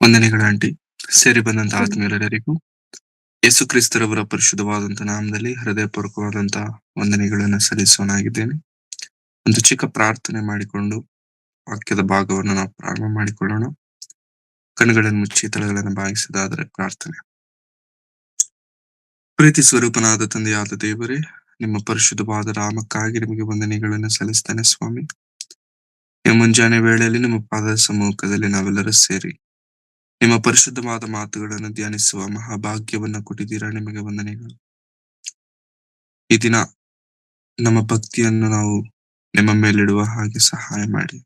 ವಂದನೆಗಳು ಆಂಟಿ. ಸೇರಿ ಬಂದಂತ ಹ್ಮ್. ಆತ್ಮೀಯರೆಲ್ಲರಿಗೂ ಯೇಸು ಕ್ರಿಸ್ತರವರ ಪರಿಶುದ್ಧವಾದಂತ ನಾಮದಲ್ಲಿ ಹೃದಯಪೂರ್ವಕವಾದಂತ ವಂದನೆಗಳನ್ನು ಸಲ್ಲಿಸೋನಾಗಿದ್ದೇನೆ. ಒಂದು ಚಿಕ್ಕ ಪ್ರಾರ್ಥನೆ ಮಾಡಿಕೊಂಡು ವಾಕ್ಯದ ಭಾಗವನ್ನು ನಾವು ಪ್ರಾರಂಭ ಮಾಡಿಕೊಳ್ಳೋಣ. ಕಣ್ಣುಗಳನ್ನು ಮುಚ್ಚಿ ತಲೆಗಳನ್ನು ಬಾಗಿಸದಾದರೆ ಪ್ರಾರ್ಥನೆ. ಪ್ರೀತಿ ಸ್ವರೂಪನಾದ ತಂದೆಯಾದ ದೇವರೇ, ನಿಮ್ಮ ಪರಿಶುದ್ಧವಾದ ನಾಮಕ್ಕಾಗಿ ನಿಮಗೆ ವಂದನೆಗಳನ್ನು ಸಲ್ಲಿಸ್ತೇನೆ ಸ್ವಾಮಿ. ಈ ಮುಂಜಾನೆ ವೇಳೆಯಲ್ಲಿ ನಿಮ್ಮ ಪಾದದ ಸಮ್ಮುಖದಲ್ಲಿ ನಾವೆಲ್ಲರೂ ಸೇರಿ ನಿಮ್ಮ ಪರಿಶುದ್ಧವಾದ ಮಾತುಗಳನ್ನು ಧ್ಯಾನಿಸುವ ಮಹಾಭಾಗ್ಯವನ್ನ ಕೊಟ್ಟಿದ್ದೀರಾ, ನಿಮಗೆ ವಂದನೆಗಳು. ಈ ದಿನ ನಮ್ಮ ಭಕ್ತಿಯನ್ನು ನಾವು ನಿಮ್ಮ ಮೇಲಿಡುವ ಹಾಗೆ ಸಹಾಯ ಮಾಡಿ.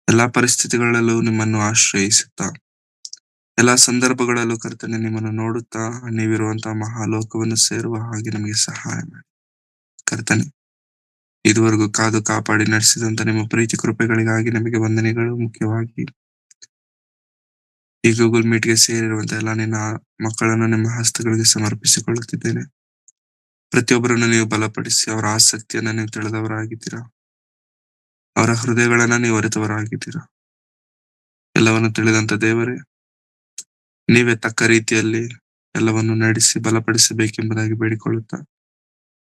ಎಲ್ಲಾ ಪರಿಸ್ಥಿತಿಗಳಲ್ಲೂ ನಿಮ್ಮನ್ನು ಆಶ್ರಯಿಸುತ್ತಾ, ಎಲ್ಲಾ ಸಂದರ್ಭಗಳಲ್ಲೂ ಕರ್ತನೆ ನಿಮ್ಮನ್ನು ನೋಡುತ್ತಾ ನೀವಿರುವಂತಹ ಮಹಾಲೋಕವನ್ನು ಸೇರುವ ಹಾಗೆ ನಮಗೆ ಸಹಾಯ ಮಾಡಿ ಕರ್ತನೆ. ಇದುವರೆಗೂ ಕಾದು ಕಾಪಾಡಿ ನಡೆಸಿದಂತ ನಿಮ್ಮ ಪ್ರೀತಿ ಕೃಪೆಗಳಿಗಾಗಿ ನಮಗೆ ವಂದನೆಗಳು. ಮುಖ್ಯವಾಗಿ ಈ ಗೂಗಲ್ ಮೀಟ್ಗೆ ಸೇರಿರುವಂತಹ ಎಲ್ಲ ನಿನ್ನ ಮಕ್ಕಳನ್ನು ನಿಮ್ಮ ಹಸ್ತಗಳಿಗೆ ಸಮರ್ಪಿಸಿಕೊಳ್ಳುತ್ತಿದ್ದೇನೆ. ಪ್ರತಿಯೊಬ್ಬರನ್ನು ನೀವು ಬಲಪಡಿಸಿ ಅವರ ಆಸಕ್ತಿಯನ್ನ ನೀವು ತಿಳಿದವರಾಗಿದ್ದೀರಾ, ಅವರ ಹೃದಯಗಳನ್ನ ನೀವು ಅರಿತವರಾಗಿದ್ದೀರಾ. ಎಲ್ಲವನ್ನು ತಿಳಿದಂತ ದೇವರೇ, ನೀವೇ ತಕ್ಕ ರೀತಿಯಲ್ಲಿ ಎಲ್ಲವನ್ನು ನಡೆಸಿ ಬಲಪಡಿಸಬೇಕೆಂಬುದಾಗಿ ಬೇಡಿಕೊಳ್ಳುತ್ತಾ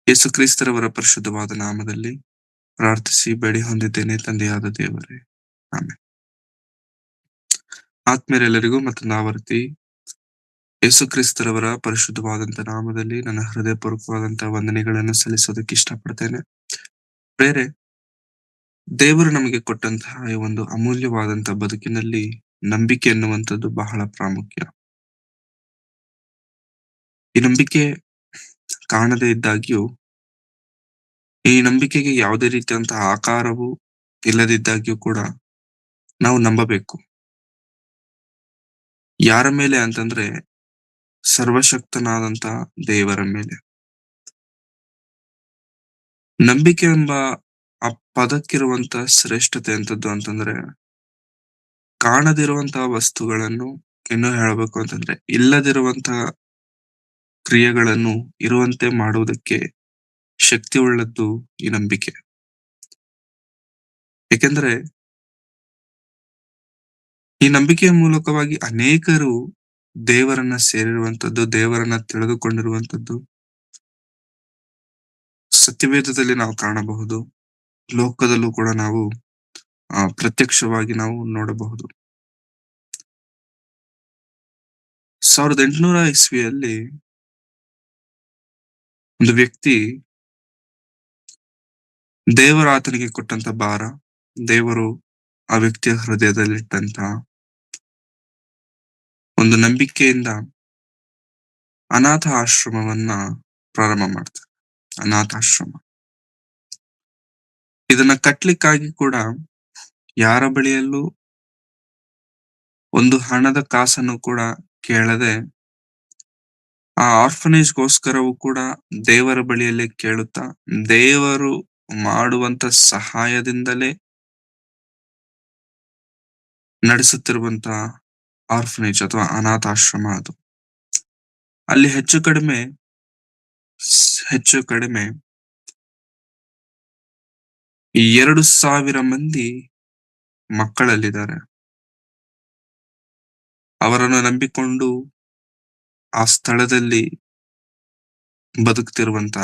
ಯೇಸು ಕ್ರಿಸ್ತರವರ ಪರಿಶುದ್ಧವಾದ ನಾಮದಲ್ಲಿ ಪ್ರಾರ್ಥಿಸಿ ಬೇಡಿ ಹೊಂದಿದ್ದೇನೆ ತಂದೆಯಾದ ದೇವರೇ, ಆಮೇಲೆ. ಆತ್ಮೀಯರೆಲ್ಲರಿಗೂ ಮತ್ತೊಂದು ಆವರ್ತಿ ಯೇಸು ಕ್ರಿಸ್ತರವರ ಪರಿಶುದ್ಧವಾದಂತ ನಾಮದಲ್ಲಿ ನನ್ನ ಹೃದಯಪೂರ್ವಕವಾದಂತಹ ವಂದನೆಗಳನ್ನು ಸಲ್ಲಿಸೋದಕ್ಕೆ ಇಷ್ಟಪಡ್ತೇನೆ. ಬೇರೆ ದೇವರು ನಮಗೆ ಕೊಟ್ಟಂತಹ ಈ ಒಂದು ಅಮೂಲ್ಯವಾದಂತಹ ಬದುಕಿನಲ್ಲಿ ನಂಬಿಕೆ ಎನ್ನುವಂಥದ್ದು ಬಹಳ ಪ್ರಾಮುಖ್ಯ. ಈ ನಂಬಿಕೆ ಕಾಣದೇ ಇದ್ದಾಗ್ಯೂ, ಈ ನಂಬಿಕೆಗೆ ಯಾವುದೇ ರೀತಿಯಂತಹ ಆಕಾರವು ಇಲ್ಲದಿದ್ದಾಗ್ಯೂ ಕೂಡ ನಾವು ನಂಬಬೇಕು. ಯಾರ ಮೇಲೆ ಅಂತಂದ್ರೆ ಸರ್ವಶಕ್ತನಾದಂತ ದೇವರ ಮೇಲೆ. ನಂಬಿಕೆ ಎಂಬ ಆ ಪದಕ್ಕಿರುವಂತ ಶ್ರೇಷ್ಠತೆ ಎಂತದ್ದು ಅಂತಂದ್ರೆ, ಕಾಣದಿರುವಂತಹ ವಸ್ತುಗಳನ್ನು, ಇನ್ನು ಹೇಳಬೇಕು ಅಂತಂದ್ರೆ ಇಲ್ಲದಿರುವಂತಹ ಕ್ರಿಯೆಗಳನ್ನು ಇರುವಂತೆ ಮಾಡುವುದಕ್ಕೆ ಶಕ್ತಿ ಉಳ್ಳದ್ದು ಈ ನಂಬಿಕೆ. ಏಕೆಂದ್ರೆ ಈ ನಂಬಿಕೆಯ ಮೂಲಕವಾಗಿ ಅನೇಕರು ದೇವರನ್ನ ಸೇರಿರುವಂತದ್ದು, ದೇವರನ್ನ ತಿಳಿದುಕೊಂಡಿರುವಂತದ್ದು ಸತ್ಯವೇದದಲ್ಲಿ ನಾವು ಕಾಣಬಹುದು. ಲೋಕದಲ್ಲೂ ಕೂಡ ನಾವು ಪ್ರತ್ಯಕ್ಷವಾಗಿ ನಾವು ನೋಡಬಹುದು. 1800 ಇಸ್ವಿಯಲ್ಲಿ ಒಂದು ವ್ಯಕ್ತಿ ದೇವರ ಆತನಿಗೆ ಕೊಟ್ಟಂತ ಭಾರ, ದೇವರು ಆ ವ್ಯಕ್ತಿಯ ಹೃದಯದಲ್ಲಿಟ್ಟಂತ ಒಂದು ನಂಬಿಕೆಯಿಂದ ಅನಾಥ ಆಶ್ರಮವನ್ನ ಪ್ರಾರಂಭ ಮಾಡ್ತಾರೆ. ಅನಾಥಾಶ್ರಮ ಇದನ್ನ ಕಟ್ಲಿಕ್ಕಾಗಿ ಕೂಡ ಯಾರ ಬಳಿಯಲ್ಲೂ ಒಂದು ಹಣದ ಕಾಸನ್ನು ಕೂಡ ಕೇಳದೆ, ಆ ಆರ್ಫನೇಜ್ಗೋಸ್ಕರವೂ ಕೂಡ ದೇವರ ಬಳಿಯಲ್ಲೇ ಕೇಳುತ್ತಾ, ದೇವರು ಮಾಡುವಂತ ಸಹಾಯದಿಂದಲೇ ನಡೆಸುತ್ತಿರುವಂತ ಆರ್ಫನೇಜ್ ಅಥವಾ ಅನಾಥಾಶ್ರಮ ಅದು. ಅಲ್ಲಿ ಹೆಚ್ಚು ಕಡಿಮೆ 2,000 ಮಂದಿ ಮಕ್ಕಳಲ್ಲಿದ್ದಾರೆ. ಅವರನ್ನು ನಂಬಿಕೊಂಡು ಆ ಸ್ಥಳದಲ್ಲಿ ಬದುಕ್ತಿರುವಂತ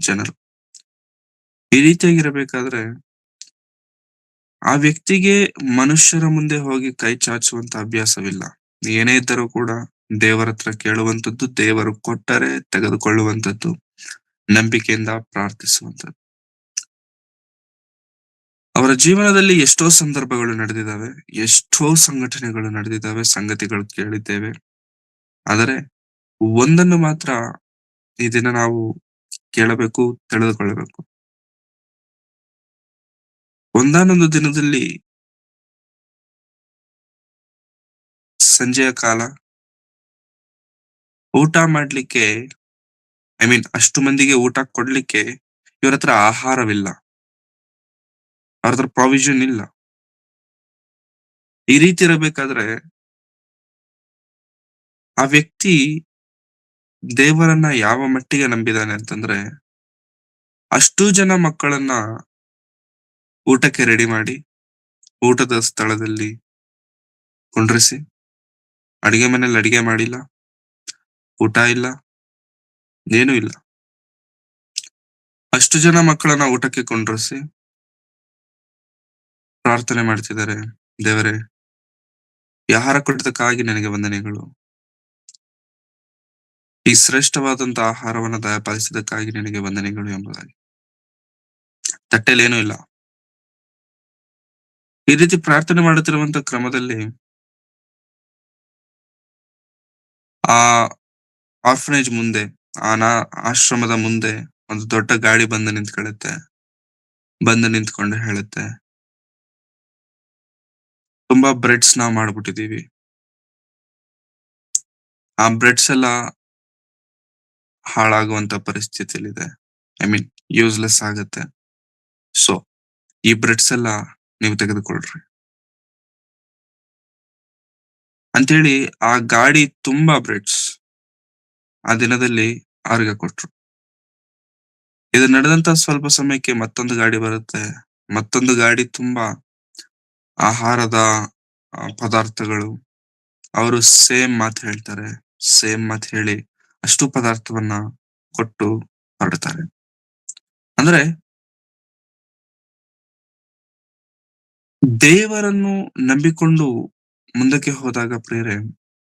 ಜನರು. ಈ ರೀತಿಯಾಗಿರಬೇಕಾದ್ರೆ ಆ ವ್ಯಕ್ತಿಗೆ ಮನುಷ್ಯರ ಮುಂದೆ ಹೋಗಿ ಕೈ ಚಾಚುವಂತ ಅಭ್ಯಾಸವಿಲ್ಲ. ಏನೇ ಇದ್ದರೂ ಕೂಡ ದೇವರ ಹತ್ರ ಕೇಳುವಂಥದ್ದು, ದೇವರು ಕೊಟ್ಟರೆ ತೆಗೆದುಕೊಳ್ಳುವಂಥದ್ದು, ನಂಬಿಕೆಯಿಂದ ಪ್ರಾರ್ಥಿಸುವಂಥದ್ದು. ಅವರ ಜೀವನದಲ್ಲಿ ಎಷ್ಟೋ ಸಂದರ್ಭಗಳು ನಡೆದಿದ್ದಾವೆ, ಎಷ್ಟೋ ಸಂಘಟನೆಗಳು ನಡೆದಿದ್ದಾವೆ, ಸಂಗತಿಗಳು ಕೇಳಿದ್ದೇವೆ. ಆದರೆ ಒಂದನ್ನು ಮಾತ್ರ ಈ ದಿನ ನಾವು ಕೇಳಬೇಕು, ತಿಳಿದುಕೊಳ್ಳಬೇಕು. ಒಂದಾನೊಂದು ದಿನದಲ್ಲಿ ಸಂಜೆಯ ಕಾಲ ಊಟ ಮಾಡ್ಲಿಕ್ಕೆ, ಅಷ್ಟು ಮಂದಿಗೆ ಊಟ ಕೊಡ್ಲಿಕ್ಕೆ ಇವ್ರ ಹತ್ರ ಆಹಾರವಿಲ್ಲ, ಅವ್ರ ಹತ್ರ ಪ್ರಾವಿಷನ್ ಇಲ್ಲ. ಈ ರೀತಿ ಇರಬೇಕಾದ್ರೆ ಆ ವ್ಯಕ್ತಿ ದೇವರನ್ನ ಯಾವ ಮಟ್ಟಿಗೆ ನಂಬಿದಾನೆ ಅಂತಂದ್ರೆ, ಅಷ್ಟೂ ಜನ ಮಕ್ಕಳನ್ನ ಊಟಕ್ಕೆ ರೆಡಿ ಮಾಡಿ ಊಟದ ಸ್ಥಳದಲ್ಲಿ ಕುಂಡ್ರಿಸಿ ಅಡಿಗೆ ಮನೇಲಿ ಅಡಿಗೆ ಮಾಡಿಲ್ಲ, ಊಟ ಇಲ್ಲ, ಏನೂ ಇಲ್ಲ. ಅಷ್ಟು ಜನ ಮಕ್ಕಳನ್ನ ಊಟಕ್ಕೆ ಕೊಂಡ್ರಸಿ ಪ್ರಾರ್ಥನೆ ಮಾಡ್ತಿದ್ದಾರೆ. ದೇವರೇ, ಈ ಆಹಾರ ಕೊಟ್ಟಿದ್ದಕ್ಕಾಗಿ ನಿನಗೆ ವಂದನೆಗಳು. ಈ ಶ್ರೇಷ್ಠವಾದಂತ ಆಹಾರವನ್ನ ದಯಪಾಲಿಸಿದ್ದಕ್ಕಾಗಿ ನಿನಗೆ ವಂದನೆಗಳು ಎಂಬುದಾಗಿ. ತಟ್ಟೆಲೇನೂ ಇಲ್ಲ. ಈ ರೀತಿ ಪ್ರಾರ್ಥನೆ ಮಾಡುತ್ತಿರುವಂತ ಕ್ರಮದಲ್ಲಿ ಆ ಆರ್ಫನೇಜ್ ಮುಂದೆ, ಆಶ್ರಮದ ಮುಂದೆ ಒಂದು ದೊಡ್ಡ ಗಾಡಿ ಬಂದು ನಿಂತ್ಕೊಳ್ಳುತ್ತೆ. ಬಂದು ನಿಂತ್ಕೊಂಡು ಹೇಳುತ್ತೆ, ತುಂಬಾ ಬ್ರೆಡ್ಸ್ ನಾವ್ ಮಾಡ್ಬಿಟ್ಟಿದೀವಿ. ಆ ಬ್ರೆಡ್ಸ್ ಎಲ್ಲ ಹಾಳಾಗುವಂತ ಪರಿಸ್ಥಿತಿಯಲ್ಲಿದೆ. ಐ ಮೀನ್ ಯೂಸ್ಲೆಸ್ ಆಗತ್ತೆ. ಸೊ ಈ ಬ್ರೆಡ್ಸ್ ಎಲ್ಲ ನೀವು ತೆಗೆದುಕೊಳ್ರಿ ಅಂತೇಳಿ ಆ ಗಾಡಿ ತುಂಬಾ ಬ್ರೆಡ್ಸ್ ಆ ದಿನದಲ್ಲಿ ಅವ್ರಿಗೆ ಕೊಟ್ರು. ಇದು ನಡೆದಂತ ಸ್ವಲ್ಪ ಸಮಯಕ್ಕೆ ಮತ್ತೊಂದು ಗಾಡಿ ಬರುತ್ತೆ. ಮತ್ತೊಂದು ಗಾಡಿ ತುಂಬಾ ಆಹಾರದ ಪದಾರ್ಥಗಳು. ಅವರು ಸೇಮ್ ಮಾತು ಹೇಳ್ತಾರೆ. ಸೇಮ್ ಮಾತು ಹೇಳಿ ಅಷ್ಟು ಪದಾರ್ಥವನ್ನ ಕೊಟ್ಟು ಹೊರಡ್ತಾರೆ. ಅಂದ್ರೆ ದೇವರನ್ನು ನಂಬಿಕೊಂಡು ಮುಂದಕ್ಕೆ ಹೋದಾಗ ಪ್ರಿಯರೇ,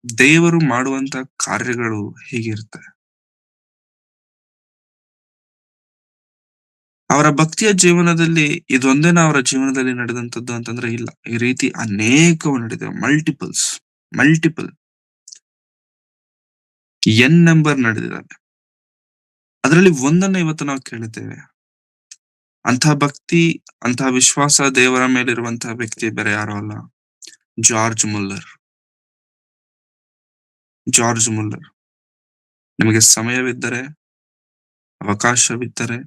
ದೇವರು ಮಾಡುವಂತ ಕಾರ್ಯಗಳು ಹೀಗಿರುತ್ತೆ. ಅವರ ಭಕ್ತಿಯ ಜೀವನದಲ್ಲಿ ಇದೊಂದೇನ ಅವರ ಜೀವನದಲ್ಲಿ ನಡೆದಂತದ್ದು ಅಂತಂದ್ರೆ ಇಲ್ಲ. ಈ ರೀತಿ ಅನೇಕವು ನಡೆದಿವೆ. ಮಲ್ಟಿಪಲ್ ಎನ್ ನಂಬರ್ ನಡೆದಿದ್ದಾವೆ. ಅದರಲ್ಲಿ ಒಂದನ್ನ ಇವತ್ತು ನಾವು ಕೇಳಿದ್ದೇವೆ. ಅಂತಹ ಭಕ್ತಿ, ಅಂತಹ ವಿಶ್ವಾಸ ದೇವರ ಮೇಲಿರುವಂತಹ ವ್ಯಕ್ತಿ ಬೇರೆ ಯಾರು ಅಲ್ಲ, ಜಾರ್ಜ್ ಮುಲ್ಲರ್. George Muller. ನಿಮಗೆ ಸಮಯವಿದ್ದರೆ, ಅವಕಾಶವಿದ್ದರೆ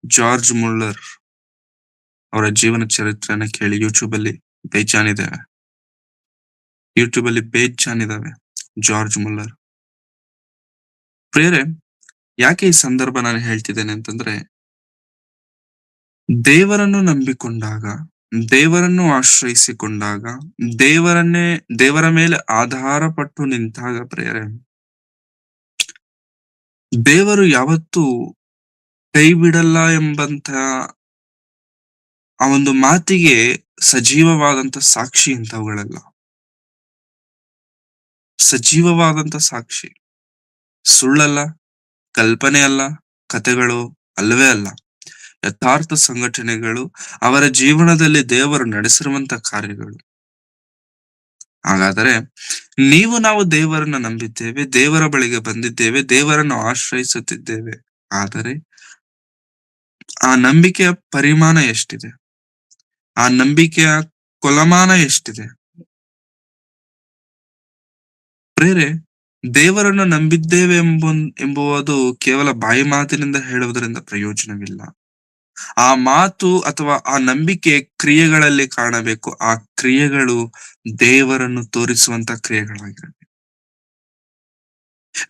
ಜಾರ್ಜ್ ಮುಲ್ಲರ್ ಅವರ ಜೀವನ ಚರಿತ್ರೆಯನ್ನ ಕೇಳಿ. ಯೂಟ್ಯೂಬ್ ಅಲ್ಲಿ ಬೇಜಾನಿದಾವೆ ಜಾರ್ಜ್ ಮುಲ್ಲರ್. ಪ್ರಿಯರೇ, ಯಾಕೆ ಈ ಸಂದರ್ಭ ನಾನು ಹೇಳ್ತಿದ್ದೇನೆ ಅಂತಂದ್ರೆ, ದೇವರನ್ನು ನಂಬಿಕೊಂಡಾಗ, ದೇವರನ್ನು ಆಶ್ರಯಿಸಿಕೊಂಡಾಗ, ದೇವರ ಮೇಲೆ ಆಧಾರ ಪಟ್ಟು ನಿಂತಾಗ ಪ್ರಿಯರೇ, ದೇವರು ಯಾವತ್ತೂ ಕೈ ಬಿಡಲ್ಲ ಎಂಬಂತ ಆ ಒಂದು ಮಾತಿಗೆ ಸಜೀವವಾದಂತ ಸಾಕ್ಷಿ ಇಂಥವುಗಳೆಲ್ಲ. ಸಜೀವವಾದಂತ ಸಾಕ್ಷಿ. ಸುಳ್ಳಲ್ಲ, ಕಲ್ಪನೆ ಅಲ್ಲ, ಕಥೆಗಳು ಅಲ್ಲವೇ ಅಲ್ಲ. ಯಥಾರ್ಥ ಸಂಘಟನೆಗಳು, ಅವರ ಜೀವನದಲ್ಲಿ ದೇವರು ನಡೆಸಿರುವಂತ ಕಾರ್ಯಗಳು. ಹಾಗಾದರೆ ನಾವು ದೇವರನ್ನ ನಂಬಿದ್ದೇವೆ, ದೇವರ ಬಳಿಗೆ ಬಂದಿದ್ದೇವೆ, ದೇವರನ್ನು ಆಶ್ರಯಿಸುತ್ತಿದ್ದೇವೆ. ಆದರೆ ಆ ನಂಬಿಕೆಯ ಪರಿಮಾಣ ಎಷ್ಟಿದೆ? ಆ ನಂಬಿಕೆಯ ಕೊಲಮಾನ ಎಷ್ಟಿದೆ? ಪ್ರೇರೆ, ದೇವರನ್ನು ನಂಬಿದ್ದೇವೆ ಎಂಬುವುದು ಕೇವಲ ಬಾಯಿ ಮಾತಿನಿಂದ ಹೇಳುವುದರಿಂದ ಪ್ರಯೋಜನವಿಲ್ಲ. ಆ ಮಾತು ಅಥವಾ ಆ ನಂಬಿಕೆ ಕ್ರಿಯೆಗಳಲ್ಲಿ ಕಾಣಬೇಕು. ಆ ಕ್ರಿಯೆಗಳು ದೇವರನ್ನು ತೋರಿಸುವಂತ ಕ್ರಿಯೆಗಳಾಗಿರಬೇಕು.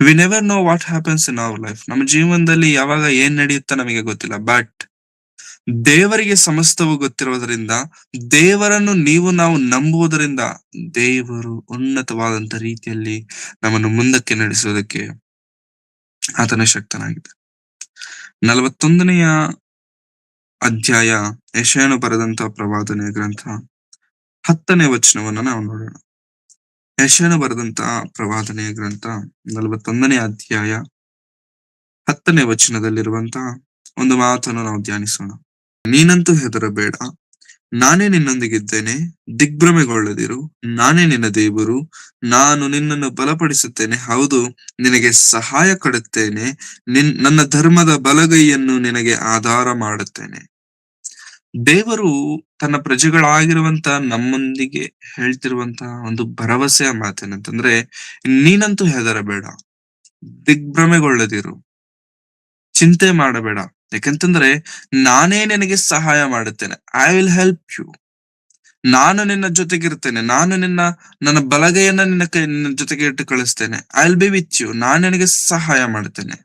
We never know what happens in our life. ನಮ್ಮ ಜೀವನದಲ್ಲಿ ಯಾವಾಗ ಏನ್ ನಡೆಯುತ್ತ ನಮಗೆ ಗೊತ್ತಿಲ್ಲ. ಬಟ್ ದೇವರಿಗೆ ಸಮಸ್ತವು ಗೊತ್ತಿರುವುದರಿಂದ, ದೇವರನ್ನು ನಾವು ನಂಬುವುದರಿಂದ, ದೇವರು ಉನ್ನತವಾದಂತ ರೀತಿಯಲ್ಲಿ ನಮ್ಮನ್ನು ಮುಂದಕ್ಕೆ ನಡೆಸುವುದಕ್ಕೆ ಆತನ ಶಕ್ತನಾಗಿದೆ. 41ನೆಯ ಅಧ್ಯಾಯ, ಯೆಶಾಯನು ಬರೆದಂತ ಪ್ರವಾದನೆಯ ಗ್ರಂಥ 10ನೇ ವಚನವನ್ನ ನಾವು ನೋಡೋಣ. ಯೆಶಾಯನು ಬರೆದಂತ ಪ್ರವಾದನೆಯ ಗ್ರಂಥ 41ನೇ ಅಧ್ಯಾಯ 10ನೇ ವಚನದಲ್ಲಿರುವಂತಹ ಒಂದು ಮಾತನ್ನು ನಾವು ಧ್ಯಾನಿಸೋಣ. ನೀನಂತೂ ಹೆದರಬೇಡ, ನಾನೇ ನಿನ್ನೊಂದಿಗಿದ್ದೇನೆ, ದಿಗ್ಭ್ರಮೆಗೊಳ್ಳದಿರು, ನಾನೇ ನಿನ್ನ ದೇವರು, ನಾನು ನಿನ್ನನ್ನು ಬಲಪಡಿಸುತ್ತೇನೆ, ಹೌದು ನಿನಗೆ ಸಹಾಯ ಕೊಡುತ್ತೇನೆ, ನನ್ನ ಧರ್ಮದ ಬಲಗೈಯನ್ನು ನಿನಗೆ ಆಧಾರ ಮಾಡುತ್ತೇನೆ. ದೇವರು ತನ್ನ ಪ್ರಜೆಗಳಾಗಿರುವಂತ ನಮ್ಮೊಂದಿಗೆ ಹೇಳ್ತಿರುವಂತಹ ಒಂದು ಭರವಸೆಯ ಮಾತೇನಂತಂದ್ರೆ, ನೀನಂತೂ ಹೆದರಬೇಡ, ದಿಗ್ಭ್ರಮೆಗೊಳ್ಳದಿರು, ಚಿಂತೆ ಮಾಡಬೇಡ. ಯಾಕಂತಂದ್ರೆ ನಾನೇ ನಿನಗೆ ಸಹಾಯ ಮಾಡುತ್ತೇನೆ. I will help you. ನಾನು ನಿನ್ನ ಜೊತೆಗಿರ್ತೇನೆ. ನಾನು ನನ್ನ ಬಲಗೈಯನ್ನ ನಿನ್ನ ಜೊತೆಗೆ ಇಟ್ಟು ಕಳಿಸ್ತೇನೆ. I will be with you. ನಾನು ನಿನಗೆ ಸಹಾಯ ಮಾಡ್ತೇನೆ.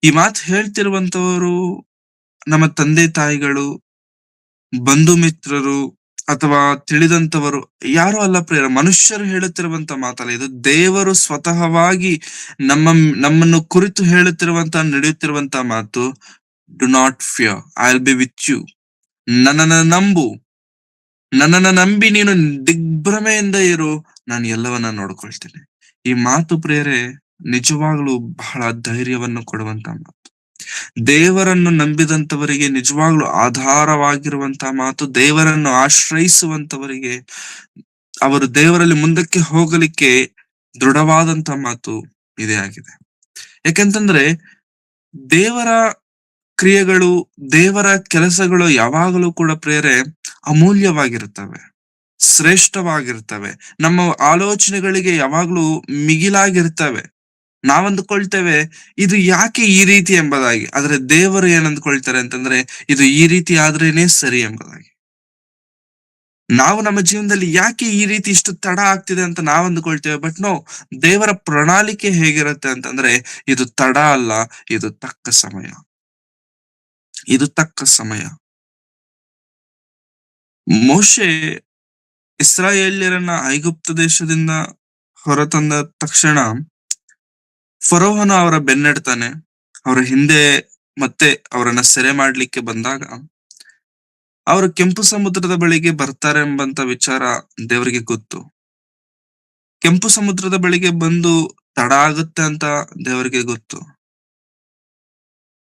ಈ ಮಾತು ಹೇಳ್ತಿರುವಂತವರು ನಮ್ಮ ತಂದೆ ತಾಯಿಗಳು, ಬಂಧು ಮಿತ್ರರು, ಅಥವಾ ತಿಳಿದಂತವರು ಯಾರು ಅಲ್ಲ ಪ್ರಿಯರ, ಮನುಷ್ಯರು ಹೇಳುತ್ತಿರುವಂತ ಮಾತಲ್ಲ ಇದು. ದೇವರು ಸ್ವತಃವಾಗಿ ನಮ್ಮನ್ನು ಕುರಿತು ಹೇಳುತ್ತಿರುವಂತ ನಡೆಯುತ್ತಿರುವಂತ ಮಾತು. Do not fear, I will be with you. ನನ್ನನ್ನ ನಂಬು, ನನ್ನನ್ನ ನಂಬಿ ನೀನು ದಿಗ್ಭ್ರಮೆಯಿಂದ ಇರು, ನಾನು ಎಲ್ಲವನ್ನ ನೋಡ್ಕೊಳ್ತೇನೆ. ಈ ಮಾತು ಪ್ರಿಯರೇ ನಿಜವಾಗ್ಲೂ ಬಹಳ ಧೈರ್ಯವನ್ನು ಕೊಡುವಂತ ಮಾತು. ದೇವರನ್ನು ನಂಬಿದಂತವರಿಗೆ ನಿಜವಾಗ್ಲೂ ಆಧಾರವಾಗಿರುವಂತಹ ಮಾತು. ದೇವರನ್ನು ಆಶ್ರಯಿಸುವಂತವರಿಗೆ ಅವರು ದೇವರಲ್ಲಿ ಮುಂದಕ್ಕೆ ಹೋಗಲಿಕ್ಕೆ ದೃಢವಾದಂತ ಮಾತು ಇದೇ ಆಗಿದೆ. ಯಾಕೆಂತಂದ್ರೆ ದೇವರ ಕ್ರಿಯೆಗಳು, ದೇವರ ಕೆಲಸಗಳು ಯಾವಾಗಲೂ ಕೂಡ ಪ್ರೇರೆ ಅಮೂಲ್ಯವಾಗಿರುತ್ತವೆ, ಶ್ರೇಷ್ಠವಾಗಿರ್ತವೆ, ನಮ್ಮ ಆಲೋಚನೆಗಳಿಗೆ ಯಾವಾಗ್ಲೂ ಮಿಗಿಲಾಗಿರ್ತವೆ. ನಾವಂದುಕೊಳ್ತೇವೆ ಇದು ಯಾಕೆ ಈ ರೀತಿ ಎಂಬುದಾಗಿ, ಆದ್ರೆ ದೇವರು ಏನಂದ್ಕೊಳ್ತಾರೆ ಅಂತಂದ್ರೆ ಇದು ಈ ರೀತಿ ಆದ್ರೇನೆ ಸರಿ ಎಂಬುದಾಗಿ. ನಾವು ನಮ್ಮ ಜೀವನದಲ್ಲಿ ಯಾಕೆ ಈ ರೀತಿ ಇಷ್ಟು ತಡ ಆಗ್ತಿದೆ ಅಂತ ನಾವ್ ಅಂದ್ಕೊಳ್ತೇವೆ. ಬಟ್ ನೋ, ದೇವರ ಪ್ರಣಾಳಿಕೆ ಹೇಗಿರುತ್ತೆ ಅಂತಂದ್ರೆ ಇದು ತಡ ಅಲ್ಲ, ಇದು ತಕ್ಕ ಸಮಯ, ಇದು ತಕ್ಕ ಸಮಯ. ಮೋಶೆ ಇಸ್ರಾಯೇಲ್ಯರನ್ನ ಐಗುಪ್ತ ದೇಶದಿಂದ ಹೊರತಂದ ತಕ್ಷಣ ಫರೋಹನ ಅವರ ಬೆನ್ನಡ್ತಾನೆ. ಅವರ ಹಿಂದೆ ಮತ್ತೆ ಅವರನ್ನ ಸೆರೆ ಮಾಡ್ಲಿಕ್ಕೆ ಬಂದಾಗ ಅವರು ಕೆಂಪು ಸಮುದ್ರದ ಬಳಿಗೆ ಬರ್ತಾರೆ ಎಂಬಂತ ವಿಚಾರ ದೇವರಿಗೆ ಗೊತ್ತು. ಕೆಂಪು ಸಮುದ್ರದ ಬಳಿಗೆ ಬಂದು ತಡ ಆಗುತ್ತೆ ಅಂತ ದೇವರಿಗೆ ಗೊತ್ತು.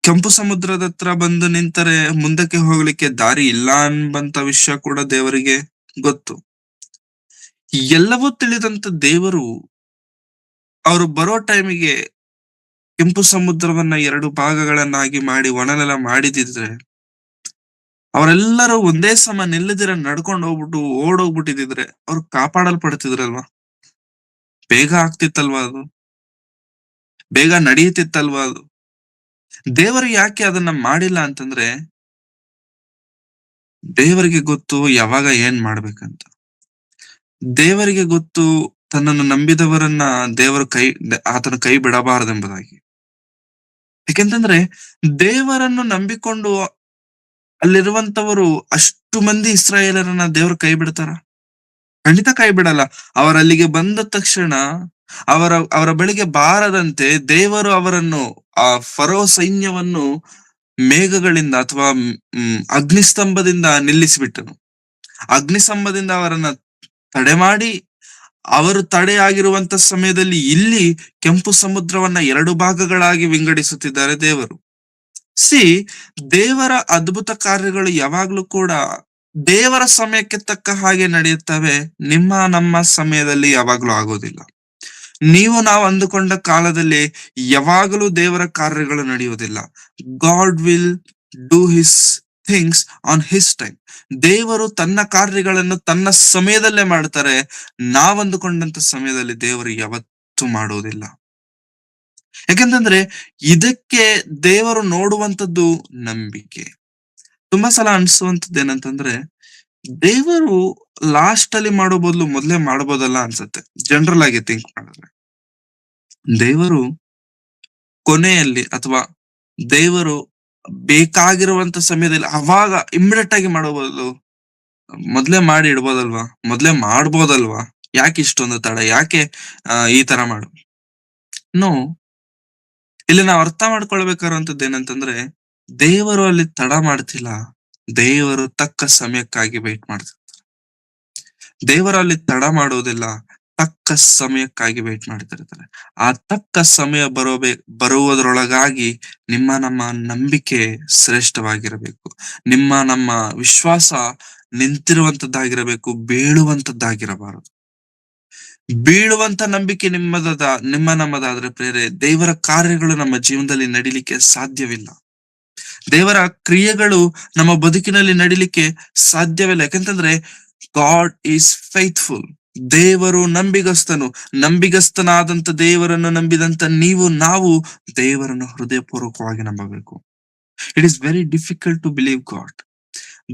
ಕೆಂಪು ಸಮುದ್ರದ ಹತ್ರ ಬಂದು ನಿಂತರೆ ಮುಂದಕ್ಕೆ ಹೋಗ್ಲಿಕ್ಕೆ ದಾರಿ ಇಲ್ಲ ಎಂಬಂತ ವಿಷಯ ಕೂಡ ದೇವರಿಗೆ ಗೊತ್ತು. ಎಲ್ಲವೂ ತಿಳಿದಂತ ದೇವರು ಅವರು ಬರೋ ಟೈಮಿಗೆ ಕೆಂಪು ಸಮುದ್ರವನ್ನ 2 ಭಾಗಗಳನ್ನಾಗಿ ಮಾಡಿ ಒಣನೆಲ ಮಾಡಿದಿದ್ರೆ ಅವರೆಲ್ಲರೂ ಒಂದೇ ಸಮ ನಿಲ್ಲದಿರ ನಡ್ಕೊಂಡು ಹೋಗ್ಬಿಟ್ಟು ಓಡೋಗ್ಬಿಟ್ಟಿದ್ರೆ ಅವ್ರು ಕಾಪಾಡಲ್ಪಡ್ತಿದ್ರಲ್ವಾ? ಬೇಗ ಆಗ್ತಿತ್ತಲ್ವಾ ಅದು? ಬೇಗ ನಡೀತಿತ್ತಲ್ವಾ ಅದು? ದೇವರು ಯಾಕೆ ಅದನ್ನ ಮಾಡಿಲ್ಲ ಅಂತಂದ್ರೆ ದೇವರಿಗೆ ಗೊತ್ತು ಯಾವಾಗ ಏನ್ ಮಾಡ್ಬೇಕಂತ. ದೇವರಿಗೆ ಗೊತ್ತು ತನ್ನನ್ನು ನಂಬಿದವರನ್ನ ದೇವರು ಆತನ ಕೈ ಬಿಡಬಾರದೆಂಬುದಾಗಿ. ಯಾಕೆಂತಂದ್ರೆ ದೇವರನ್ನು ನಂಬಿಕೊಂಡು ಅಲ್ಲಿರುವಂತವರು ಅಷ್ಟು ಮಂದಿ ಇಸ್ರಾಯೇಲರನ್ನ ದೇವರು ಕೈ ಬಿಡ್ತಾರ? ಖಂಡಿತ ಕೈ ಬಿಡಲ್ಲ. ಅವರಲ್ಲಿಗೆ ಬಂದ ತಕ್ಷಣ ಅವರ ಬಳಿಗೆ ಬಾರದಂತೆ ದೇವರು ಅವರನ್ನು, ಆ ಫರೋ ಸೈನ್ಯವನ್ನು ಮೇಘಗಳಿಂದ ಅಥವಾ ಅಗ್ನಿಸ್ತಂಭದಿಂದ ನಿಲ್ಲಿಸಿಬಿಟ್ಟನು. ಅಗ್ನಿಸ್ತಂಭದಿಂದ ಅವರನ್ನ ತಡೆ ಮಾಡಿ, ಅವರು ತಡೆಯಾಗಿರುವಂತ ಸಮಯದಲ್ಲಿ ಇಲ್ಲಿ ಕೆಂಪು ಸಮುದ್ರವನ್ನ 2 ಭಾಗಗಳಾಗಿ ವಿಂಗಡಿಸುತ್ತಿದ್ದಾರೆ ದೇವರು. ಸಿ, ದೇವರ ಅದ್ಭುತ ಕಾರ್ಯಗಳು ಯಾವಾಗ್ಲೂ ಕೂಡ ದೇವರ ಸಮಯಕ್ಕೆ ತಕ್ಕ ಹಾಗೆ ನಡೆಯುತ್ತವೆ. ನಮ್ಮ ಸಮಯದಲ್ಲಿ ಯಾವಾಗ್ಲೂ ಆಗೋದಿಲ್ಲ. ನಾವು ಅಂದುಕೊಂಡ ಕಾಲದಲ್ಲಿ ಯಾವಾಗಲೂ ದೇವರ ಕಾರ್ಯಗಳು ನಡೆಯುವುದಿಲ್ಲ. God will do his things on his time. ದೇವರು ತನ್ನ ಕಾರ್ಯಗಳನ್ನು ತನ್ನ ಸಮಯದಲ್ಲೇ ಮಾಡ್ತಾರೆ. ನಾವಂದುಕೊಂಡಂತ ಸಮಯದಲ್ಲಿ ದೇವರು ಯಾವತ್ತೂ ಮಾಡುವುದಿಲ್ಲ. ಯಾಕೆಂತಂದ್ರೆ ಇದಕ್ಕೆ ದೇವರು ನೋಡುವಂತದ್ದು ನಂಬಿಕೆ. ತುಂಬಾ ಸಲ ಅನ್ಸುವಂತದ್ದು ಏನಂತಂದ್ರೆ ದೇವರು ಲಾಸ್ಟ್ ಅಲ್ಲಿ ಮಾಡೋ ಬದಲು ಮೊದ್ಲೇ ಮಾಡಬಹುದಲ್ಲ ಅನ್ಸತ್ತೆ, ಜನರಲ್ ಆಗಿ ಥಿಂಕ್ ಮಾಡಿದ್ರೆ. ದೇವರು ಕೊನೆಯಲ್ಲಿ ಅಥವಾ ದೇವರು ಬೇಕಾಗಿರುವಂತ ಸಮಯದಲ್ಲಿ ಅವಾಗ ಇಮ್ಮಿಡಿಯೇಟ್ ಆಗಿ ಮಾಡೋ ಬದಲು ಮೊದ್ಲೇ ಮಾಡಿ ಇಡ್ಬೋದಲ್ವಾ, ಮೊದ್ಲೇ ಮಾಡ್ಬೋದಲ್ವಾ? ಯಾಕೆ ಇಷ್ಟೊಂದು ತಡ, ಯಾಕೆ ಈ ತರ ಮಾಡು? ನೋ, ಇಲ್ಲಿ ನಾವು ಅರ್ಥ ಮಾಡ್ಕೊಳ್ಬೇಕಾಗಿರುವಂತದ್ದು ಏನಂತಂದ್ರೆ ದೇವರು ಅಲ್ಲಿ ತಡ ಮಾಡ್ತಿಲ್ಲ, ದೇವರು ತಕ್ಕ ಸಮಯಕ್ಕಾಗಿ ವೇಟ್ ಮಾಡ್ತಿರ್ತಾರೆ. ದೇವರು ಅಲ್ಲಿ ತಡ ಮಾಡುವುದಿಲ್ಲ, ತಕ್ಕ ಸಮಯಕ್ಕಾಗಿ ವೇಟ್ ಮಾಡ್ತಿರ್ತಾರೆ. ಆ ತಕ್ಕ ಸಮಯ ಬರುವುದರೊಳಗಾಗಿ ನಮ್ಮ ನಂಬಿಕೆ ಶ್ರೇಷ್ಠವಾಗಿರಬೇಕು. ನಮ್ಮ ವಿಶ್ವಾಸ ನಿಂತಿರುವಂತದ್ದಾಗಿರಬೇಕು, ಬೀಳುವಂತದ್ದಾಗಿರಬಾರದು. ಬೀಳುವಂತ ನಂಬಿಕೆ ನಮ್ಮದಾದ್ರೆ ಪ್ರೇರೆ ದೇವರ ಕಾರ್ಯಗಳು ನಮ್ಮ ಜೀವನದಲ್ಲಿ ನಡಿಲಿಕ್ಕೆ ಸಾಧ್ಯವಿಲ್ಲ. ದೇವರ ಕ್ರಿಯೆಗಳು ನಮ್ಮ ಬದುಕಿನಲ್ಲಿ ನಡಿಲಿಕ್ಕೆ ಸಾಧ್ಯವಿಲ್ಲ. ಯಾಕಂತಂದ್ರೆ ಗಾಡ್ ಈಸ್ ಫೈತ್ಫುಲ್. ದೇವರು ನಂಬಿಗಸ್ತನು. ನಂಬಿಗಸ್ತನಾದಂತ ದೇವರನ್ನು ನಂಬಿದಂತ ನಾವು ದೇವರನ್ನು ಹೃದಯಪೂರ್ವಕವಾಗಿ ನಂಬಬೇಕು. It is very difficult to believe God.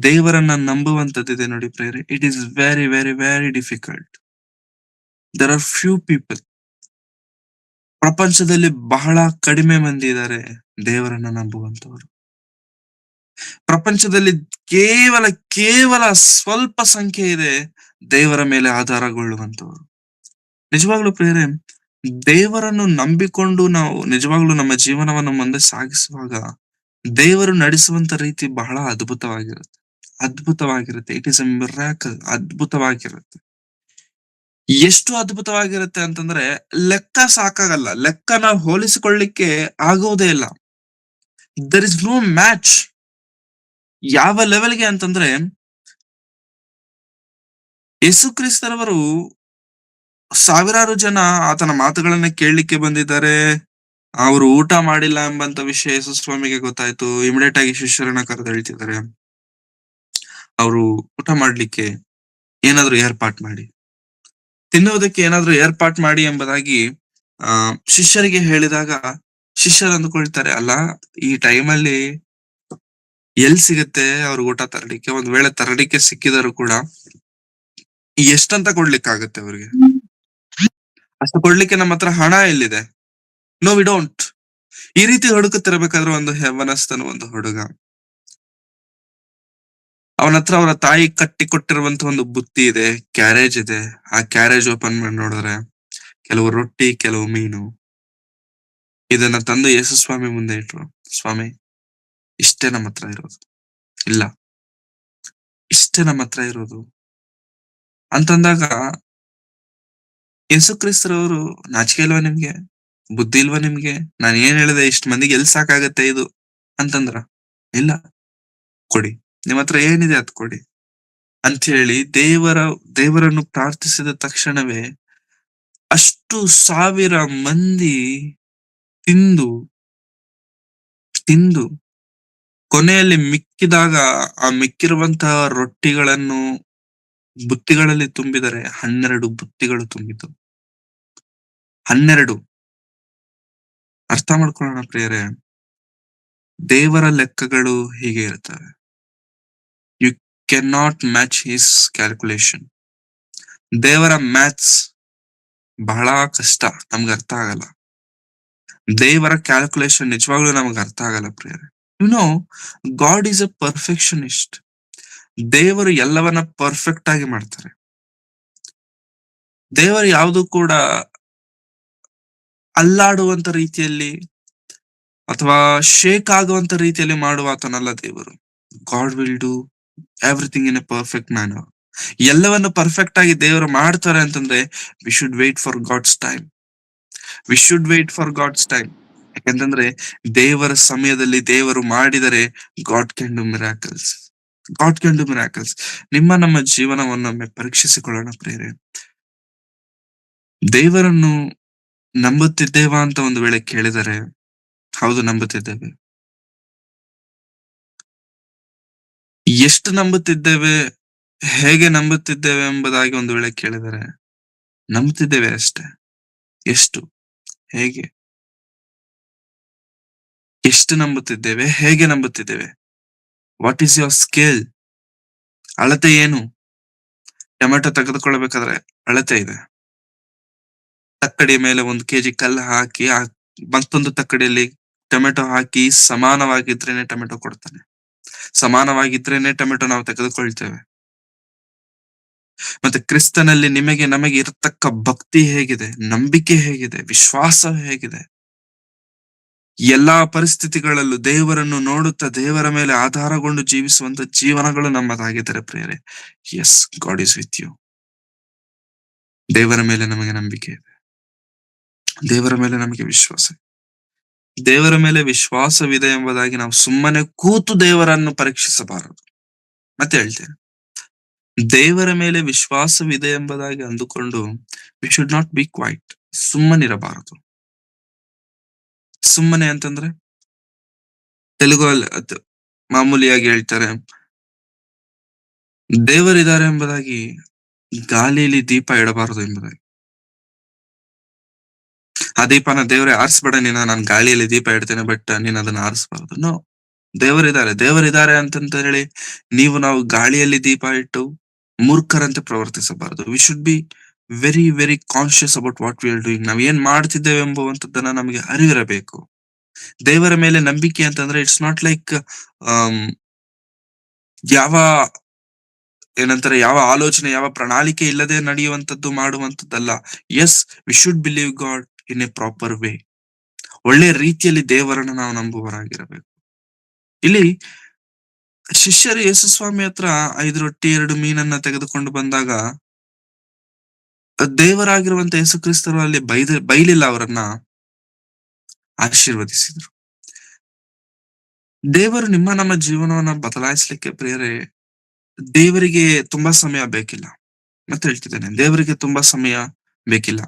ದೇವರನ್ನ ನಂಬುವಂತದ್ದಿದೆ ನೋಡಿ ಪ್ರೇರೆ, it is very very very difficult. There are few people. ಪ್ರಪಂಚದಲ್ಲಿ ಬಹಳ ಕಡಿಮೆ ಮಂದಿ ಇದ್ದಾರೆ ದೇವರನ್ನ ನಂಬುವಂತವರು. ಪ್ರಪಂಚದಲ್ಲಿ ಕೇವಲ ಕೇವಲ ಸ್ವಲ್ಪ ಸಂಖ್ಯೆ ಇದೆ ದೇವರ ಮೇಲೆ ಆಧಾರಗೊಳ್ಳುವಂತವರು. ನಿಜವಾಗ್ಲೂ ಪ್ರಿಯರೇ, ದೇವರನ್ನು ನಂಬಿಕೊಂಡು ನಾವು ನಿಜವಾಗ್ಲೂ ನಮ್ಮ ಜೀವನವನ್ನು ಮುಂದೆ ಸಾಗಿಸುವಾಗ ದೇವರು ನಡೆಸುವಂತ ರೀತಿ ಬಹಳ ಅದ್ಭುತವಾಗಿರುತ್ತೆ. ಅದ್ಭುತವಾಗಿರುತ್ತೆ. It is a miracle. ಅದ್ಭುತವಾಗಿರುತ್ತೆ. ಎಷ್ಟು ಅದ್ಭುತವಾಗಿರುತ್ತೆ ಅಂತಂದ್ರೆ ಲೆಕ್ಕ ಸಾಕಾಗಲ್ಲ. ಲೆಕ್ಕ ನಾವು ಹೋಲಿಸಿಕೊಳ್ಳಿಕ್ಕೆ ಆಗುವುದೇ ಇಲ್ಲ. There is no match. ಯಾವ ಲೆವೆಲ್ಗೆ ಅಂತಂದ್ರೆ ಯೇಸು ಕ್ರಿಸ್ತರವರು ಸಾವಿರಾರು ಜನ ಆತನ ಮಾತುಗಳನ್ನ ಕೇಳಲಿಕ್ಕೆ ಬಂದಿದ್ದಾರೆ. ಅವರು ಊಟ ಮಾಡಿಲ್ಲ ಎಂಬಂತ ವಿಷಯ ಯೇಸು ಸ್ವಾಮಿಗೆ ಗೊತ್ತಾಯ್ತು. ಇಮಿಡಿಯೇಟ್ ಆಗಿ ಶಿಷ್ಯರನ್ನ ಕರೆದು ಹೇಳ್ತಿದ್ದಾರೆ, ಅವರು ಊಟ ಮಾಡ್ಲಿಕ್ಕೆ ಏನಾದ್ರು ಏರ್ಪಾಟ್ ಮಾಡಿ, ತಿನ್ನುವುದಕ್ಕೆ ಏನಾದ್ರು ಏರ್ಪಾಟ್ ಮಾಡಿ ಎಂಬುದಾಗಿ ಶಿಷ್ಯರಿಗೆ ಹೇಳಿದಾಗ ಶಿಷ್ಯರು ಅಂದುಕೊಳ್ತಾರೆ, ಅಲ್ಲ ಈ ಟೈಮಲ್ಲಿ ಎಲ್ ಸಿಗುತ್ತೆ ಅವ್ರಿಗೆ ಊಟ ತರಲಿಕ್ಕೆ? ಒಂದ್ ವೇಳೆ ತರಲಿಕ್ಕೆ ಸಿಕ್ಕಿದರೂ ಕೂಡ ಎಷ್ಟಂತ ಕೊಡ್ಲಿಕ್ಕಾಗತ್ತೆ ಅವ್ರಿಗೆ? ಅಷ್ಟು ಕೊಡ್ಲಿಕ್ಕೆ ನಮ್ಮ ಹತ್ರ ಹಣ ಎಲ್ಲಿದೆ? No we don't. ಈ ರೀತಿ ಹುಡುಕುತ್ತಿರಬೇಕಾದ್ರೆ ಒಂದು ಹೆವನಸ್ತನು ಒಂದು ಹುಡುಗ, ಅವನ ಹತ್ರ ಅವರ ತಾಯಿ ಕಟ್ಟಿ ಕೊಟ್ಟಿರುವಂತ ಒಂದು ಬುತ್ತಿ ಇದೆ, ಕ್ಯಾರೇಜ್ ಇದೆ. ಆ ಕ್ಯಾರೇಜ್ ಓಪನ್ ಮಾಡಿ ನೋಡಿದ್ರೆ ಕೆಲವು ರೊಟ್ಟಿ, ಕೆಲವು ಮೀನು. ಇದನ್ನ ತಂದು ಯೇಸು ಸ್ವಾಮಿ ಮುಂದೆ ಇಟ್ರು. ಸ್ವಾಮಿ, ಇಷ್ಟೇ ನಮ್ಮ ಹತ್ರ ಇರೋದು. ಇಲ್ಲ, ಇಷ್ಟೇ ನಮ್ಮ ಹತ್ರ ಇರೋದು ಅಂತಂದಾಗ ಯೇಸು ಕ್ರಿಸ್ತರವರು, ನಾಚಿಕೆ ಇಲ್ವಾ ನಿಮ್ಗೆ? ಬುದ್ಧಿ ಇಲ್ವಾ ನಿಮ್ಗೆ? ನಾನು ಏನ್ ಹೇಳಿದೆ, ಇಷ್ಟ ಮಂದಿಗೆ ಎಲ್ ಸಾಕಾಗತ್ತೆ ಇದು ಅಂತಂದ್ರ? ಇಲ್ಲ, ಕೊಡಿ, ನಿಮ್ ಹತ್ರ ಏನಿದೆ ಅದ್ ಕೊಡಿ ಅಂತ ಹೇಳಿ ದೇವರನ್ನು ಪ್ರಾರ್ಥಿಸಿದ ತಕ್ಷಣವೇ ಅಷ್ಟು ಸಾವಿರ ಮಂದಿ ತಿಂದು ತಿಂದು ಕೊನೆಯಲ್ಲಿ ಮಿಕ್ಕಿದಾಗ ಆ ಮಿಕ್ಕಿರುವಂತಹ ರೊಟ್ಟಿಗಳನ್ನು ಬುತ್ತಿಗಳಲ್ಲಿ ತುಂಬಿದರೆ 12 ಬುತ್ತಿಗಳು ತುಂಬಿತು. 12. ಅರ್ಥ ಮಾಡ್ಕೊಳ್ಳೋಣ ಪ್ರಿಯರೇ, ದೇವರ ಲೆಕ್ಕಗಳು ಹೀಗೆ ಇರ್ತವೆ. You can not match his calculation. ದೇವರ ಮ್ಯಾಥ್ಸ್ ಬಹಳ ಕಷ್ಟ, ನಮ್ಗೆ ಅರ್ಥ ಆಗಲ್ಲ. ದೇವರ ಕ್ಯಾಲ್ಕುಲೇಷನ್ ನಿಜವಾಗ್ಲೂ ನಮ್ಗೆ ಅರ್ಥ ಆಗಲ್ಲ ಪ್ರಿಯರೇ. You know, God is a perfectionist. ದೇವರು ಎಲ್ಲವನ್ನ ಪರ್ಫೆಕ್ಟ್ ಆಗಿ ಮಾಡ್ತಾರೆ. ದೇವರು ಯಾವುದು ಕೂಡ ಅಲ್ಲಾಡುವಂತ ರೀತಿಯಲ್ಲಿ ಅಥವಾ ಶೇಕ್ ಆಗುವಂತ ರೀತಿಯಲ್ಲಿ ಮಾಡುವ ಆತನಲ್ಲ ದೇವರು. God will do everything in a perfect manner. ಎಲ್ಲವನ್ನು ಪರ್ಫೆಕ್ಟ್ ಆಗಿ ದೇವರು ಮಾಡ್ತಾರೆ ಅಂತಂದ್ರೆ we should wait for God's time. We should wait for God's time. ಯಾಕಂತಂದ್ರೆ ದೇವರ ಸಮಯದಲ್ಲಿ ದೇವರು ಮಾಡಿದರೆ God can do miracles. God can do miracles. ನಮ್ಮ ಜೀವನವನ್ನೊಮ್ಮೆ ಪರೀಕ್ಷಿಸಿಕೊಳ್ಳೋಣ ಪ್ರಿಯರೇ. ದೇವರನ್ನು ನಂಬುತ್ತಿದ್ದೇವಾ ಅಂತ ಒಂದು ವೇಳೆ ಕೇಳಿದರೆ, ಹೌದು, ನಂಬುತ್ತಿದ್ದೇವೆ. ಎಷ್ಟು ನಂಬುತ್ತಿದ್ದೇವೆ, ಹೇಗೆ ನಂಬುತ್ತಿದ್ದೇವೆ ಎಂಬುದಾಗಿ ಒಂದು ವೇಳೆ ಕೇಳಿದರೆ, ನಂಬುತ್ತಿದ್ದೇವೆ ಅಷ್ಟೇ. ಎಷ್ಟು, ಹೇಗೆ, ಎಷ್ಟು ನಂಬುತ್ತಿದ್ದೇವೆ, ಹೇಗೆ ನಂಬುತ್ತಿದ್ದೇವೆ? What is your scale? ಅಳತೆ ಏನು? ಟೊಮೆಟೊ ತೆಗೆದುಕೊಳ್ಳಬೇಕಾದ್ರೆ ಅಳತೆ ಇದೆ. ತಕ್ಕಡಿಯ ಮೇಲೆ 1 kg ಕಲ್ಲು ಹಾಕಿ ಮತ್ತೊಂದು ತಕ್ಕಡಿಯಲ್ಲಿ ಟೊಮೆಟೊ ಹಾಕಿ ಸಮಾನವಾಗಿದ್ರೇನೆ ಟೊಮೆಟೊ ಕೊಡ್ತಾನೆ. ಸಮಾನವಾಗಿದ್ರೇನೆ ಟೊಮೆಟೊ ನಾವು ತೆಗೆದುಕೊಳ್ತೇವೆ. ಮತ್ತೆ ಕ್ರಿಸ್ತನಲ್ಲಿ ನಿಮಗೆ ನಮಗೆ ಇರತಕ್ಕ ಭಕ್ತಿ ಹೇಗಿದೆ, ನಂಬಿಕೆ ಹೇಗಿದೆ, ವಿಶ್ವಾಸ ಹೇಗಿದೆ? ಎಲ್ಲಾ ಪರಿಸ್ಥಿತಿಗಳಲ್ಲೂ ದೇವರನ್ನು ನೋಡುತ್ತಾ ದೇವರ ಮೇಲೆ ಆಧಾರಗೊಂಡು ಜೀವಿಸುವಂತ ಜೀವನಗಳು ನಮ್ಮದಾಗಿದ್ದಾರೆ ಪ್ರಿಯರೇ. Yes, God is with you. ದೇವರ ಮೇಲೆ ನಮಗೆ ನಂಬಿಕೆ ಇದೆ. ದೇವರ ಮೇಲೆ ನಮಗೆ ವಿಶ್ವಾಸ. ದೇವರ ಮೇಲೆ ವಿಶ್ವಾಸವಿದೆ ಎಂಬುದಾಗಿ ನಾವು ಸುಮ್ಮನೆ ಕೂತು ದೇವರನ್ನು ಪರೀಕ್ಷಿಸಬಾರದು. ಮತ್ತೆ ಹೇಳ್ತೇನೆ, ದೇವರ ಮೇಲೆ ವಿಶ್ವಾಸವಿದೆ ಎಂಬುದಾಗಿ ಅಂದುಕೊಂಡು we should not be quiet. ಸುಮ್ಮನಿರಬಾರದು. ಸುಮ್ಮನೆ ಅಂತಂದ್ರೆ ತೆಲುಗಲ್ಲಿ ಮಾಮೂಲಿಯಾಗಿ ಹೇಳ್ತಾರೆ, ದೇವರಿದ್ದಾರೆ ಎಂಬುದಾಗಿ ಗಾಳಿಯಲ್ಲಿ ದೀಪ ಇಡಬಾರದು ಎಂಬುದಾಗಿ. ಆ ದೀಪನ ದೇವರೇ ಆರಿಸ್ಬೇಡ, ನಾನು ಗಾಳಿಯಲ್ಲಿ ದೀಪ ಇಡ್ತೇನೆ, ಬಟ್ ನೀನ್ ಅದನ್ನ ಆರಿಸಬಾರದು. ನೋ, ದೇವರಿದ್ದಾರೆ ಅಂತಂತ ಹೇಳಿ ನಾವು ಗಾಳಿಯಲ್ಲಿ ದೀಪ ಇಟ್ಟು ಮೂರ್ಖರಂತೆ ಪ್ರವರ್ತಿಸಬಾರದು. We should be very very conscious about what we are doing. ನಾವ್ ಏನ್ ಮಾಡ್ತಿದ್ದೇವೆ ಎಂಬುವಂತದ್ದನ್ನ ನಮಗೆ ಅರಿವಿರಬೇಕು. ದೇವರ ಮೇಲೆ ನಂಬಿಕೆ ಅಂತಂದ್ರೆ ಇಟ್ಸ್ ನಾಟ್ ಲೈಕ್ ಯಾವ ಏನಂತಾರೆ, ಯಾವ ಆಲೋಚನೆ, ಯಾವ ಪ್ರಣಾಳಿಕೆ ಇಲ್ಲದೆ ನಡೆಯುವಂತದ್ದು, ಮಾಡುವಂತದ್ದಲ್ಲ. Yes, we should believe God in a proper way. ಒಳ್ಳೆ ರೀತಿಯಲ್ಲಿ ದೇವರನ್ನ ನಾವು ನಂಬುವರಾಗಿರಬೇಕು. ಇಲ್ಲಿ ಶಿಷ್ಯರು ಯೇಸು ಸ್ವಾಮಿ ಹತ್ರ 5 ರೊಟ್ಟಿ 2 ಮೀನನ್ನ ತೆಗೆದುಕೊಂಡು ಬಂದಾಗ ದೇವರಾಗಿರುವಂತ ಯೇಸು ಕ್ರಿಸ್ತರು ಅಲ್ಲಿ ಬೈಲಿಲ್ಲ, ಅವರನ್ನ ಆಶೀರ್ವದಿಸಿದ್ರು. ದೇವರು ನಮ್ಮ ಜೀವನವನ್ನ ಬದಲಾಯಿಸ್ಲಿಕ್ಕೆ ಪ್ರಿಯರೇ, ದೇವರಿಗೆ ತುಂಬಾ ಸಮಯ ಬೇಕಿಲ್ಲ. ಮತ್ತೆ ಹೇಳ್ತಿದ್ದೇನೆ, ದೇವರಿಗೆ ತುಂಬಾ ಸಮಯ ಬೇಕಿಲ್ಲ.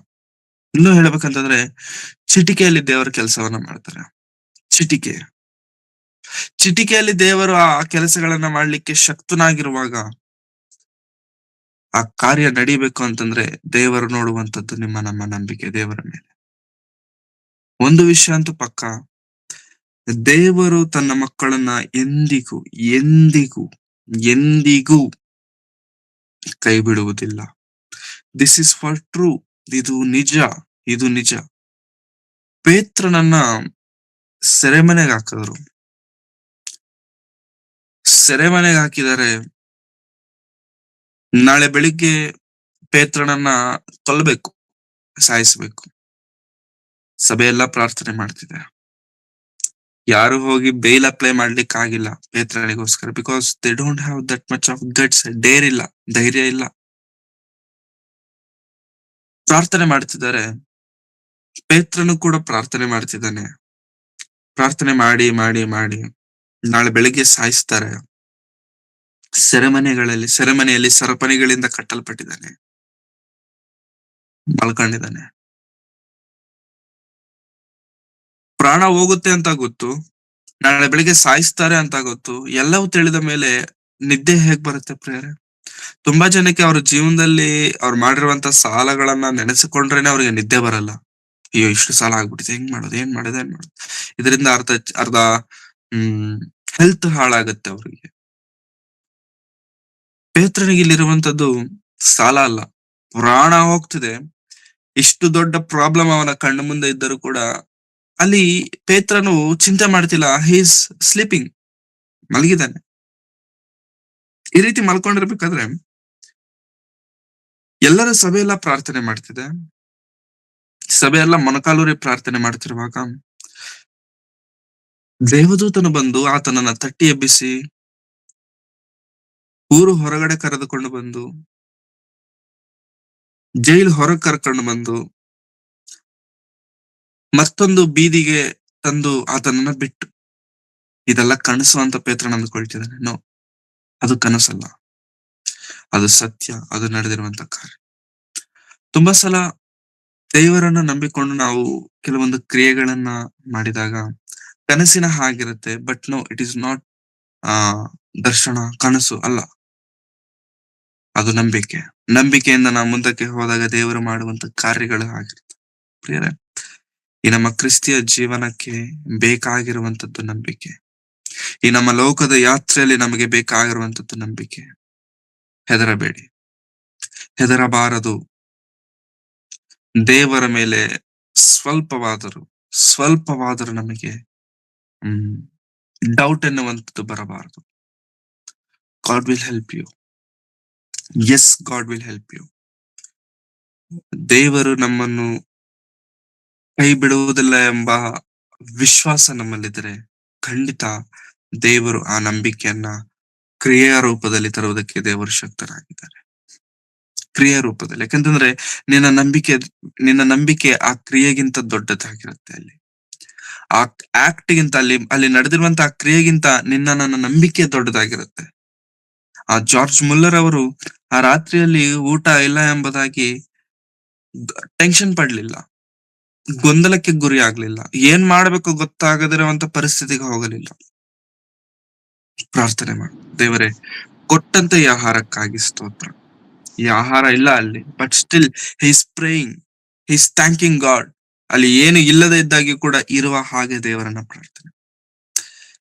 ಇನ್ನೂ ಹೇಳ್ಬೇಕಂತಂದ್ರೆ, ಚಿಟಿಕೆಯಲ್ಲಿ ದೇವರ ಕೆಲಸವನ್ನ ಮಾಡ್ತಾರೆ. ಚಿಟಿಕೆ ಚಿಟಿಕೆಯಲ್ಲಿ ದೇವರು ಆ ಕೆಲಸಗಳನ್ನ ಮಾಡ್ಲಿಕ್ಕೆ ಶಕ್ತನಾಗಿರುವಾಗ, ಆ ಕಾರ್ಯ ನಡಿಬೇಕು ಅಂತಂದ್ರೆ ದೇವರು ನೋಡುವಂತದ್ದು ನಮ್ಮ ನಂಬಿಕೆ ದೇವರ ಮೇಲೆ. ಒಂದು ವಿಷಯ ಅಂತೂ ಪಕ್ಕ, ದೇವರು ತನ್ನ ಮಕ್ಕಳನ್ನ ಎಂದಿಗೂ ಎಂದಿಗೂ ಎಂದಿಗೂ ಕೈ ಬಿಡುವುದಿಲ್ಲ. This is for true. ಇದು ನಿಜ, ಇದು ನಿಜ. ಪೇತ್ರನನ್ನ ಸೆರೆಮನೆಗೆ ಹಾಕಿದ್ರು. ಸೆರೆಮನೆಗೆ ಹಾಕಿದರೆ ನಾಳೆ ಬೆಳಿಗ್ಗೆ ಪೇತ್ರನನ್ನ ಕೊಲ್ಲಬೇಕು, ಸಾಯಿಸಬೇಕು. ಸಭೆಯೆಲ್ಲ ಪ್ರಾರ್ಥನೆ ಮಾಡ್ತಿದೆ. ಯಾರು ಹೋಗಿ ಬೇಲ್ ಅಪ್ಲೈ ಮಾಡ್ಲಿಕ್ಕೆ ಆಗಿಲ್ಲ ಪೇತ್ರನಿಗೋಸ್ಕರ. Because they don't have that much of guts. Dare ಇಲ್ಲ, ಧೈರ್ಯ ಇಲ್ಲ. ಪ್ರಾರ್ಥನೆ ಮಾಡ್ತಿದ್ದಾರೆ. ಪೇತ್ರನು ಕೂಡ ಪ್ರಾರ್ಥನೆ ಮಾಡ್ತಿದ್ದಾನೆ. ಪ್ರಾರ್ಥನೆ ಮಾಡಿ ಮಾಡಿ ಮಾಡಿ ನಾಳೆ ಬೆಳಿಗ್ಗೆ ಸಾಯಿಸ್ತಾರೆ. ಸೆರೆಮನೆಯಲ್ಲಿ ಸರಪಣಿಗಳಿಂದ ಕಟ್ಟಲ್ಪಟ್ಟಿದ್ದಾನೆ, ಮಲ್ಕೊಂಡಿದ್ದಾನೆ. ಪ್ರಾಣ ಹೋಗುತ್ತೆ ಅಂತ ಗೊತ್ತು, ನಾಳೆ ಬೆಳಿಗ್ಗೆ ಸಾಯಿಸ್ತಾರೆ ಅಂತ ಗೊತ್ತು. ಎಲ್ಲವೂ ತಿಳಿದ ಮೇಲೆ ನಿದ್ದೆ ಹೇಗ್ ಬರುತ್ತೆ ಪ್ರಿಯರೇ? ತುಂಬಾ ಜನಕ್ಕೆ ಅವ್ರ ಜೀವನದಲ್ಲಿ ಅವ್ರು ಮಾಡಿರುವಂತ ಸಾಲಗಳನ್ನ ನೆನೆಸಿಕೊಂಡ್ರೇನೆ ಅವ್ರಿಗೆ ನಿದ್ದೆ ಬರಲ್ಲ. ಅಯ್ಯೋ, ಇಷ್ಟು ಸಾಲ ಆಗ್ಬಿಟ್ಟಿದೆ, ಹೆಂಗ್ ಮಾಡೋದು, ಏನ್ ಮಾಡೋದು, ಇದರಿಂದ ಅರ್ಧ ಅರ್ಧ ಹೆಲ್ತ್ ಹಾಳಾಗತ್ತೆ ಅವ್ರಿಗೆ. ಪೇತ್ರನಿಗೆ ಇಲ್ಲಿರುವಂತದ್ದು ಸಾಲ ಅಲ್ಲ, ಪ್ರಾಣ ಹೋಗ್ತಿದೆ. ಇಷ್ಟು ದೊಡ್ಡ ಪ್ರಾಬ್ಲಮ್ ಅವನ ಕಣ್ಣು ಮುಂದೆ ಇದ್ದರೂ ಕೂಡ ಅಲ್ಲಿ ಪೇತ್ರನು ಚಿಂತೆ ಮಾಡ್ತಿಲ್ಲ. ಹೀಸ್ ಸ್ಲೀಪಿಂಗ್, ಮಲಗಿದ್ದಾನೆ. ಈ ರೀತಿ ಮಲ್ಕೊಂಡಿರ್ಬೇಕಾದ್ರೆ ಎಲ್ಲರ ಸಭೆಯೆಲ್ಲ ಪ್ರಾರ್ಥನೆ ಮಾಡ್ತಿದೆ. ಸಭೆಯೆಲ್ಲ ಮೊಣಕಾಲೂರಿ ಪ್ರಾರ್ಥನೆ ಮಾಡ್ತಿರುವಾಗ ದೇವದೂತನು ಬಂದು ಆತನನ್ನ ತಟ್ಟಿ ಎಬ್ಬಿಸಿ ಊರು ಹೊರಗಡೆ ಕರೆದುಕೊಂಡು ಬಂದು, ಜೈಲು ಹೊರಗೆ ಕರ್ಕೊಂಡು ಬಂದು, ಮತ್ತೊಂದು ಬೀದಿಗೆ ತಂದು ಆತನನ್ನ ಬಿಟ್ಟು. ಇದೆಲ್ಲ ಕನಸು ಅಂತ ಪೇತ್ರನ ಅಂದ್ಕೊಳ್ತಿದ್ದಾನೆ. ನೋ, ಅದು ಕನಸಲ್ಲ, ಅದು ಸತ್ಯ, ಅದು ನಡೆದಿರುವಂತ ಕಾರ್ಯ. ತುಂಬಾ ಸಲ ದೇವರನ್ನ ನಂಬಿಕೊಂಡು ನಾವು ಕೆಲವೊಂದು ಕ್ರಿಯೆಗಳನ್ನ ಮಾಡಿದಾಗ ಕನಸಿನ ಹಾಗಿರುತ್ತೆ. But no, it is not ದರ್ಶನ, ಕನಸು ಅಲ್ಲ, ಅದು ನಂಬಿಕೆ. ನಂಬಿಕೆಯಿಂದ ನಾವು ಮುಂದಕ್ಕೆ ಹೋದಾಗ ದೇವರು ಮಾಡುವಂತ ಕಾರ್ಯಗಳು ಆಗಿರುತ್ತೆ. ಪ್ರಿಯರೇ, ಈ ನಮ್ಮ ಕ್ರಿಸ್ತಿಯ ಜೀವನಕ್ಕೆ ಬೇಕಾಗಿರುವಂತದ್ದು ನಂಬಿಕೆ. ಈ ನಮ್ಮ ಲೋಕದ ಯಾತ್ರೆಯಲ್ಲಿ ನಮಗೆ ಬೇಕಾಗಿರುವಂತದ್ದು ನಂಬಿಕೆ. ಹೆದರಬೇಡಿ, ಹೆದರಬಾರದು. ದೇವರ ಮೇಲೆ ಸ್ವಲ್ಪವಾದರೂ ನಮಗೆ ಡೌಟ್ ಎನ್ನುವಂಥದ್ದು ಬರಬಾರದು. God will help you. Yes, God will help you. ದೇವರು ನಮ್ಮನ್ನು ಕೈ ಬಿಡುವುದಿಲ್ಲ ಎಂಬ ವಿಶ್ವಾಸ ನಮ್ಮಲ್ಲಿದ್ದರೆ ಖಂಡಿತ ದೇವರು ಆ ನಂಬಿಕೆಯನ್ನ ಕ್ರಿಯೆಯ ರೂಪದಲ್ಲಿ ತರುವುದಕ್ಕೆ ದೇವರು ಶಕ್ತರಾಗಿದ್ದಾರೆ. ಕ್ರಿಯೆಯ ರೂಪದಲ್ಲಿ. ಯಾಕಂತಂದ್ರೆ ನಿನ್ನ ನಂಬಿಕೆ ಆ ಕ್ರಿಯೆಗಿಂತ ದೊಡ್ಡದಾಗಿರುತ್ತೆ. ಆ ಆಕ್ಟ್ ಗಿಂತ, ಅಲ್ಲಿ ನಡೆದಿರುವಂತ ಆ ಕ್ರಿಯೆಗಿಂತ ನನ್ನ ನಂಬಿಕೆ ದೊಡ್ಡದಾಗಿರುತ್ತೆ. ಆ ಜಾರ್ಜ್ ಮುಲ್ಲರ್ ಅವರು ಆ ರಾತ್ರಿಯಲ್ಲಿ ಊಟ ಇಲ್ಲ ಎಂಬುದಾಗಿ ಟೆನ್ಷನ್ ಪಡ್ಲಿಲ್ಲ, ಗೊಂದಲಕ್ಕೆ ಗುರಿ ಆಗ್ಲಿಲ್ಲ, ಏನ್ ಮಾಡ್ಬೇಕು ಗೊತ್ತಾಗದಿರುವಂತ ಪರಿಸ್ಥಿತಿಗೆ ಹೋಗಲಿಲ್ಲ. ಪ್ರಾರ್ಥನೆ ಮಾಡಿ, ದೇವರೇ, ಕೊಟ್ಟಂತ ಈ ಆಹಾರಕ್ಕಾಗಿ ಸ್ತೋತ್ರ. ಈ ಆಹಾರ ಇಲ್ಲ ಅಲ್ಲಿ, but still he's praying, he's thanking God. ಅಲ್ಲಿ ಏನು ಇಲ್ಲದೆ ಇದ್ದಾಗಿ ಕೂಡ ಇರುವ ಹಾಗೆ ದೇವರನ್ನ ಪ್ರಾರ್ಥನೆ.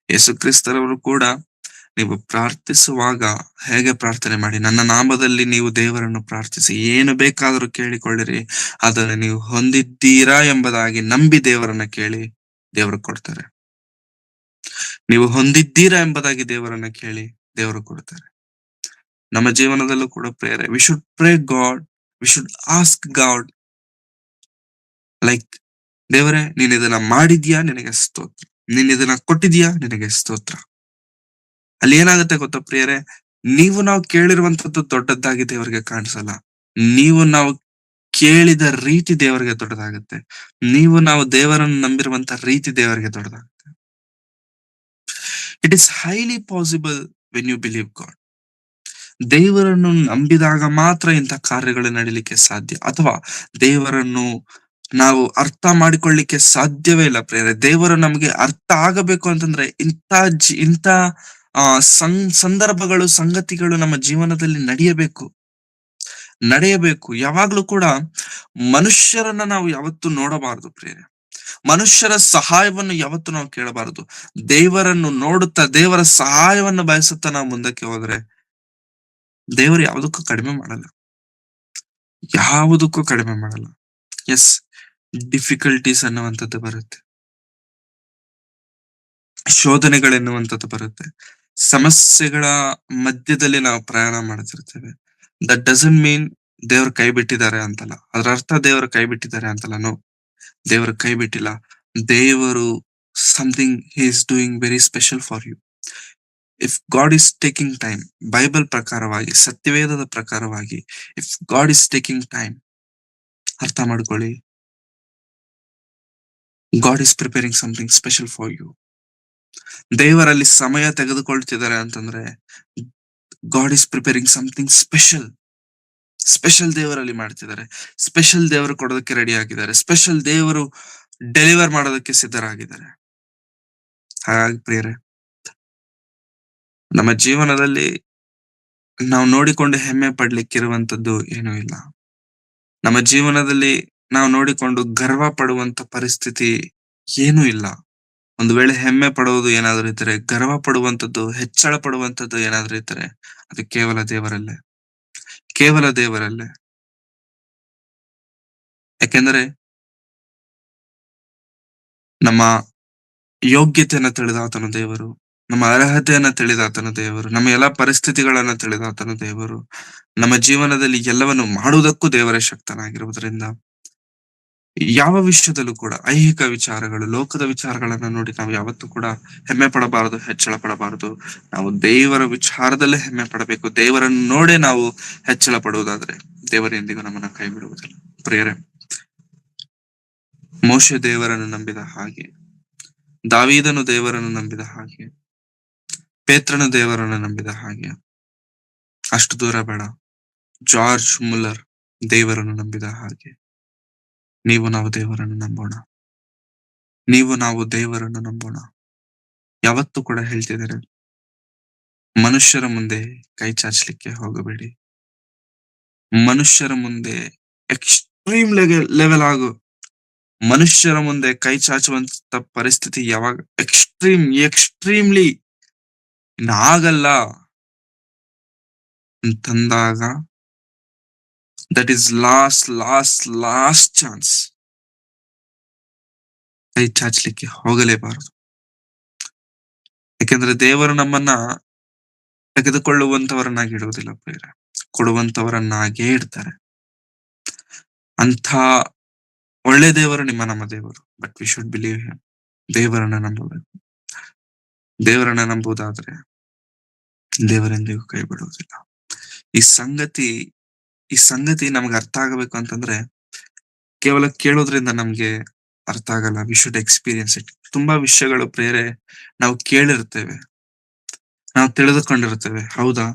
ಯೇಸು ಕ್ರಿಸ್ತರವರು ಕೂಡ ನೀವು ಪ್ರಾರ್ಥಿಸುವಾಗ ಹೇಗೆ ಪ್ರಾರ್ಥನೆ ಮಾಡಿ, ನನ್ನ ನಾಮದಲ್ಲಿ ನೀವು ದೇವರನ್ನು ಪ್ರಾರ್ಥಿಸಿ, ಏನು ಬೇಕಾದರೂ ಕೇಳಿಕೊಳ್ಳಿರಿ, ಅದನ್ನು ನೀವು ಹೊಂದಿದ್ದೀರಾ ಎಂಬುದಾಗಿ ನಂಬಿ ದೇವರನ್ನ ಕೇಳಿ, ದೇವರು ಕೊಡ್ತಾರೆ. ನೀವು ಹೊಂದಿದ್ದೀರಾ ಎಂಬುದಾಗಿ ದೇವರನ್ನ ಕೇಳಿ, ದೇವರು ಕೊಡ್ತಾರೆ. ನಮ್ಮ ಜೀವನದಲ್ಲೂ ಕೂಡ prayer, we should pray god, we should ask god, like ದೇವರೇ ನೀನ್ ಇದನ್ನ ಮಾಡಿದ್ಯಾ, ನಿನಗೆ ಸ್ತೋತ್ರ. ನೀನ್ ಇದನ್ನ ಕೊಟ್ಟಿದ್ಯಾ, ನಿನಗೆ ಸ್ತೋತ್ರ. ಅಲ್ಲಿ ಏನಾಗುತ್ತೆ ಗೊತ್ತಾ ಪ್ರಿಯರೇ, ನಾವು ಕೇಳಿರುವಂತದ್ದು ದೊಡ್ಡದಾಗಿ ದೇವರಿಗೆ ಕಾಣಿಸಲ್ಲ. ನಾವು ಕೇಳಿದ ರೀತಿ ದೇವರಿಗೆ ದೊಡ್ಡದಾಗುತ್ತೆ. ನಾವು ದೇವರನ್ನು ನಂಬಿರುವಂತ ರೀತಿ ದೇವರಿಗೆ ದೊಡ್ಡದಾಗುತ್ತೆ. It is highly possible when you believe God. ದೇವರನ್ನು ನಂಬಿದಾಗ ಮಾತ್ರ ಇಂಥ ಕಾರ್ಯಗಳು ನಡೀಲಿಕ್ಕೆ ಸಾಧ್ಯ. ಅಥವಾ ದೇವರನ್ನು ನಾವು ಅರ್ಥ ಮಾಡಿಕೊಳ್ಳಿಕ್ಕೆ ಸಾಧ್ಯವೇ ಇಲ್ಲ ಪ್ರೇರೆ. ದೇವರು ನಮಗೆ ಅರ್ಥ ಆಗಬೇಕು ಅಂತಂದ್ರೆ ಇಂಥ ಆ ಸಂದರ್ಭಗಳು, ಸಂಗತಿಗಳು ನಮ್ಮ ಜೀವನದಲ್ಲಿ ನಡೆಯಬೇಕು. ಯಾವಾಗ್ಲೂ ಕೂಡ ಮನುಷ್ಯರನ್ನ ನಾವು ಯಾವತ್ತೂ ನೋಡಬಾರದು ಪ್ರೇರೆ. ಮನುಷ್ಯರ ಸಹಾಯವನ್ನು ಯಾವತ್ತು ನಾವು ಕೇಳಬಾರದು. ದೇವರನ್ನು ನೋಡುತ್ತಾ, ದೇವರ ಸಹಾಯವನ್ನು ಬಯಸುತ್ತಾ ನಾವು ಮುಂದಕ್ಕೆ ಹೋದ್ರೆ ದೇವರು ಯಾವುದಕ್ಕೂ ಕಡಿಮೆ ಮಾಡಲ್ಲ. ಎಸ್, ಡಿಫಿಕಲ್ಟೀಸ್ ಅನ್ನುವಂಥದ್ದು ಬರುತ್ತೆ, ಶೋಧನೆಗಳೆನ್ನುವಂಥದ್ದು ಬರುತ್ತೆ, ಸಮಸ್ಯೆಗಳ ಮಧ್ಯದಲ್ಲಿ ನಾವು ಪ್ರಯಾಣ ಮಾಡ್ತಿರ್ತೇವೆ. ದಟ್ ಡಸಂಟ್ ಮೀನ್ ದೇವ್ರ ಕೈ ಬಿಟ್ಟಿದ್ದಾರೆ ಅಂತಲ್ಲ. ಅದರ ಅರ್ಥ ದೇವರು ಕೈ ಬಿಟ್ಟಿದ್ದಾರೆ ಅಂತಲ್ಲ. ನೋ, ದೇವರು ಕೈ ಬಿಟ್ಟಿಲ್ಲ. ದೇವರು something he is doing very special for you. If God is taking time, Bible ಪ್ರಕಾರವಾಗಿ, ಸತ್ಯವೇದದ ಪ್ರಕಾರವಾಗಿ, if God is taking time, ಅರ್ಥ ಮಾಡ್ಕೊಳ್ಳಿ, God is preparing something special for you. ದೇವರಲ್ಲಿ ಸಮಯ ತೆಗೆದುಕೊಳ್ತಿದ್ದಾರೆ ಅಂತಂದ್ರೆ God is preparing something special ದೇವರಲ್ಲಿ ಮಾಡ್ತಿದ್ದಾರೆ. ಸ್ಪೆಷಲ್ ದೇವರು ಕೊಡೋದಕ್ಕೆ ರೆಡಿ ಆಗಿದ್ದಾರೆ. ಸ್ಪೆಷಲ್ ದೇವರು ಡೆಲಿವರ್ ಮಾಡೋದಕ್ಕೆ ಸಿದ್ಧರಾಗಿದ್ದಾರೆ. ಹಾಗಾಗಿ ಪ್ರಿಯರೇ, ನಮ್ಮ ಜೀವನದಲ್ಲಿ ನಾವು ನೋಡಿಕೊಂಡು ಹೆಮ್ಮೆ ಪಡ್ಲಿಕ್ಕಿರುವಂತದ್ದು ಏನೂ ಇಲ್ಲ. ನಮ್ಮ ಜೀವನದಲ್ಲಿ ನಾವು ನೋಡಿಕೊಂಡು ಗರ್ವ ಪಡುವಂತ ಪರಿಸ್ಥಿತಿ ಏನೂ ಇಲ್ಲ. ಒಂದು ವೇಳೆ ಹೆಮ್ಮೆ ಪಡುವುದು ಏನಾದ್ರೂ ಇದ್ರೆ, ಗರ್ವ ಪಡುವಂತದ್ದು, ಹೆಚ್ಚಳ ಪಡುವಂತದ್ದು ಏನಾದ್ರೂ ಇದ್ರೆ, ಅದು ಕೇವಲ ದೇವರಲ್ಲೇ. ಯಾಕೆಂದ್ರೆ ನಮ್ಮ ಯೋಗ್ಯತೆಯನ್ನ ತಿಳಿದಾತನು ದೇವರು, ನಮ್ಮ ಅರ್ಹತೆಯನ್ನ ತಿಳಿದಾತನು ದೇವರು, ನಮ್ಮ ಎಲ್ಲಾ ಪರಿಸ್ಥಿತಿಗಳನ್ನ ತಿಳಿದಾತನು ದೇವರು. ನಮ್ಮ ಜೀವನದಲ್ಲಿ ಎಲ್ಲವನ್ನು ಮಾಡುವುದಕ್ಕೂ ದೇವರೇ ಶಕ್ತನಾಗಿರುವುದರಿಂದ ಯಾವ ವಿಷಯದಲ್ಲೂ ಕೂಡ ಐಹಿಕ ವಿಚಾರಗಳು, ಲೋಕದ ವಿಚಾರಗಳನ್ನ ನೋಡಿ ನಾವು ಯಾವತ್ತೂ ಕೂಡ ಹೆಮ್ಮೆ ಪಡಬಾರದು, ಹೆಚ್ಚಳ ಪಡಬಾರದು. ನಾವು ದೇವರ ವಿಚಾರದಲ್ಲೇ ಹೆಮ್ಮೆ ಪಡಬೇಕು. ದೇವರನ್ನು ನೋಡೇ ನಾವು ಹೆಚ್ಚಳ ಪಡುವುದಾದ್ರೆ ದೇವರು ಎಂದಿಗೂ ನಮ್ಮನ್ನ ಕೈ ಬಿಡುವುದಿಲ್ಲ. ಪ್ರಿಯರೇ, ಮೋಶೆ ದೇವರನ್ನು ನಂಬಿದ ಹಾಗೆ, ದಾವೀದನು ದೇವರನ್ನು ನಂಬಿದ ಹಾಗೆ, ಪೇತ್ರನು ದೇವರನ್ನು ನಂಬಿದ ಹಾಗೆ, ಅಷ್ಟು ದೂರ ಬೇಡ, ಜಾರ್ಜ್ ಮುಲ್ಲರ್ ದೇವರನ್ನು ನಂಬಿದ ಹಾಗೆ ನಾವು ದೇವರನ್ನು ನಂಬೋಣ. ಯಾವತ್ತೂ ಕೂಡ ಹೇಳ್ತಿದ್ದಾರೆ, ಮನುಷ್ಯರ ಮುಂದೆ ಕೈ ಚಾಚಲಿಕ್ಕೆ ಹೋಗಬೇಡಿ. ಮನುಷ್ಯರ ಮುಂದೆ ಎಕ್ಸ್ಟ್ರೀಮ್ ಲೆವೆಲ್ ಆಗು. ಮನುಷ್ಯರ ಮುಂದೆ ಕೈ ಚಾಚುವಂತ ಪರಿಸ್ಥಿತಿ ಯಾವಾಗ ಎಕ್ಸ್ಟ್ರೀಮ್ಲಿ ಆಗಲ್ಲ ಅಂತಂದಾಗ, ದಟ್ ಈಸ್ ಲಾಸ್ಟ್ ಚಾನ್ಸ್. ಕೈ ಚಾಚಲಿಕ್ಕೆ ಹೋಗಲೇಬಾರದು. ಯಾಕೆಂದ್ರೆ ದೇವರು ನಮ್ಮನ್ನ ತೆಗೆದುಕೊಳ್ಳುವಂತವರನ್ನಾಗಿ ಇಡುವುದಿಲ್ಲ ಪ್ರಿಯರೇ, ಕೊಡುವಂತವರನ್ನಾಗೇ ಇಡ್ತಾರೆ. ಅಂಥ ಒಳ್ಳೆ ದೇವರು ನಮ್ಮ ದೇವರು. But we should believe him. ದೇವರನ್ನ ನಂಬಬೇಕು. ದೇವರನ್ನ ನಂಬುವುದಾದ್ರೆ ದೇವರೆಂದಿಗೂ ಕೈ ಬಿಡುವುದಿಲ್ಲ. ಈ ಸಂಗತಿ ನಮ್ಗೆ ಅರ್ಥ ಆಗಬೇಕು ಅಂತಂದ್ರೆ ಕೇವಲ ಕೇಳೋದ್ರಿಂದ ನಮ್ಗೆ ಅರ್ಥ ಆಗಲ್ಲ. We should experience it. ತುಂಬಾ ವಿಷಯಗಳು ಪ್ರೇರೆ ನಾವು ಕೇಳಿರ್ತೇವೆ, ನಾವು ತಿಳಿದುಕೊಂಡಿರ್ತೇವೆ. ಹೌದಾ,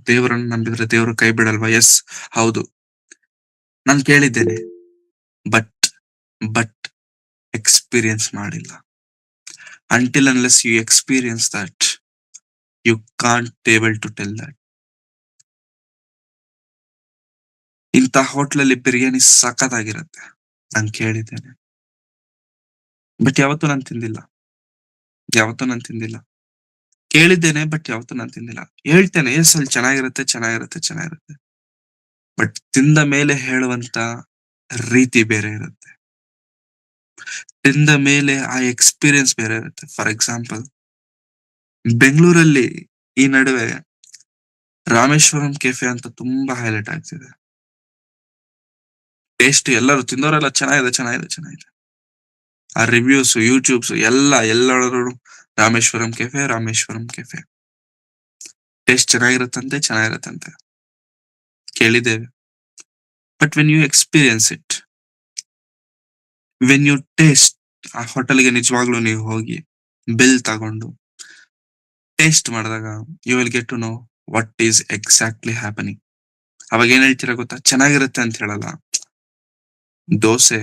ದೇವರನ್ನು ನಂಬಿದ್ರೆ ದೇವರು ಕೈ ಬಿಡಲ್ವಾ? ಎಸ್, ಹೌದು, ನಾನು ಕೇಳಿದ್ದೇನೆ. ಬಟ್ ಎಕ್ಸ್ಪೀರಿಯನ್ಸ್ ಮಾಡಿಲ್ಲ. until unless you experience that, you can't able to tell that. ಇಂಥ ಹೋಟ್ಲಲ್ಲಿ ಬಿರಿಯಾನಿ ಸಖತ್ತಾಗಿರುತ್ತೆ, ನಾನು ಕೇಳಿದ್ದೇನೆ. ಬಟ್ ಯಾವತ್ತೂ ನಾನು ತಿಂದಿಲ್ಲ. ಕೇಳಿದ್ದೇನೆ, ಬಟ್ ಯಾವತ್ತೂ ನಾನು ತಿಂದಿಲ್ಲ. ಹೇಳ್ತೇನೆ, ಎಸ್, ಅಲ್ಲಿ ಚೆನ್ನಾಗಿರುತ್ತೆ. ಬಟ್ ತಿಂದ ಮೇಲೆ ಹೇಳುವಂತ ರೀತಿ ಬೇರೆ ಇರುತ್ತೆ. ತಿಂದ ಮೇಲೆ ಆ ಎಕ್ಸ್ಪೀರಿಯನ್ಸ್ ಬೇರೆ ಇರುತ್ತೆ. ಫಾರ್ ಎಕ್ಸಾಂಪಲ್, ಬೆಂಗಳೂರಲ್ಲಿ ಈ ನಡುವೆ ರಾಮೇಶ್ವರಂ ಕೆಫೆ ಅಂತ ತುಂಬಾ ಹೈಲೈಟ್ ಆಗ್ತಿದೆ. ಟೇಸ್ಟ್ ಎಲ್ಲರೂ ತಿಂದವರೆಲ್ಲ ಚೆನ್ನಾಗಿದೆ, ಚೆನ್ನಾಗಿದೆ, ಚೆನ್ನಾಗಿದೆ. ಆ ರಿವ್ಯೂಸ್, ಯೂಟ್ಯೂಬ್ಸ್ ಎಲ್ಲರೂ Rameshwaram cafe, Rameshwaram cafe. Taste ಚೆನ್ನಾಗಿರುತ್ತಂತೆ. ಕೇಳಿದ್ದೇವೆ. But when you experience it, when you taste, ಆ ಹೋಟೆಲ್ಗೆ ನಿಜವಾಗ್ಲೂ ನೀವು ಹೋಗಿ ಬಿಲ್ ತಗೊಂಡು ಟೇಸ್ಟ್ ಮಾಡಿದಾಗ you will get to know what is exactly happening. ಅವಾಗ ಏನ್ ಹೇಳ್ತೀರಾ ಗೊತ್ತಾ? ಚೆನ್ನಾಗಿರುತ್ತೆ ಅಂತ ಹೇಳಲ್ಲ. ದೋಸೆ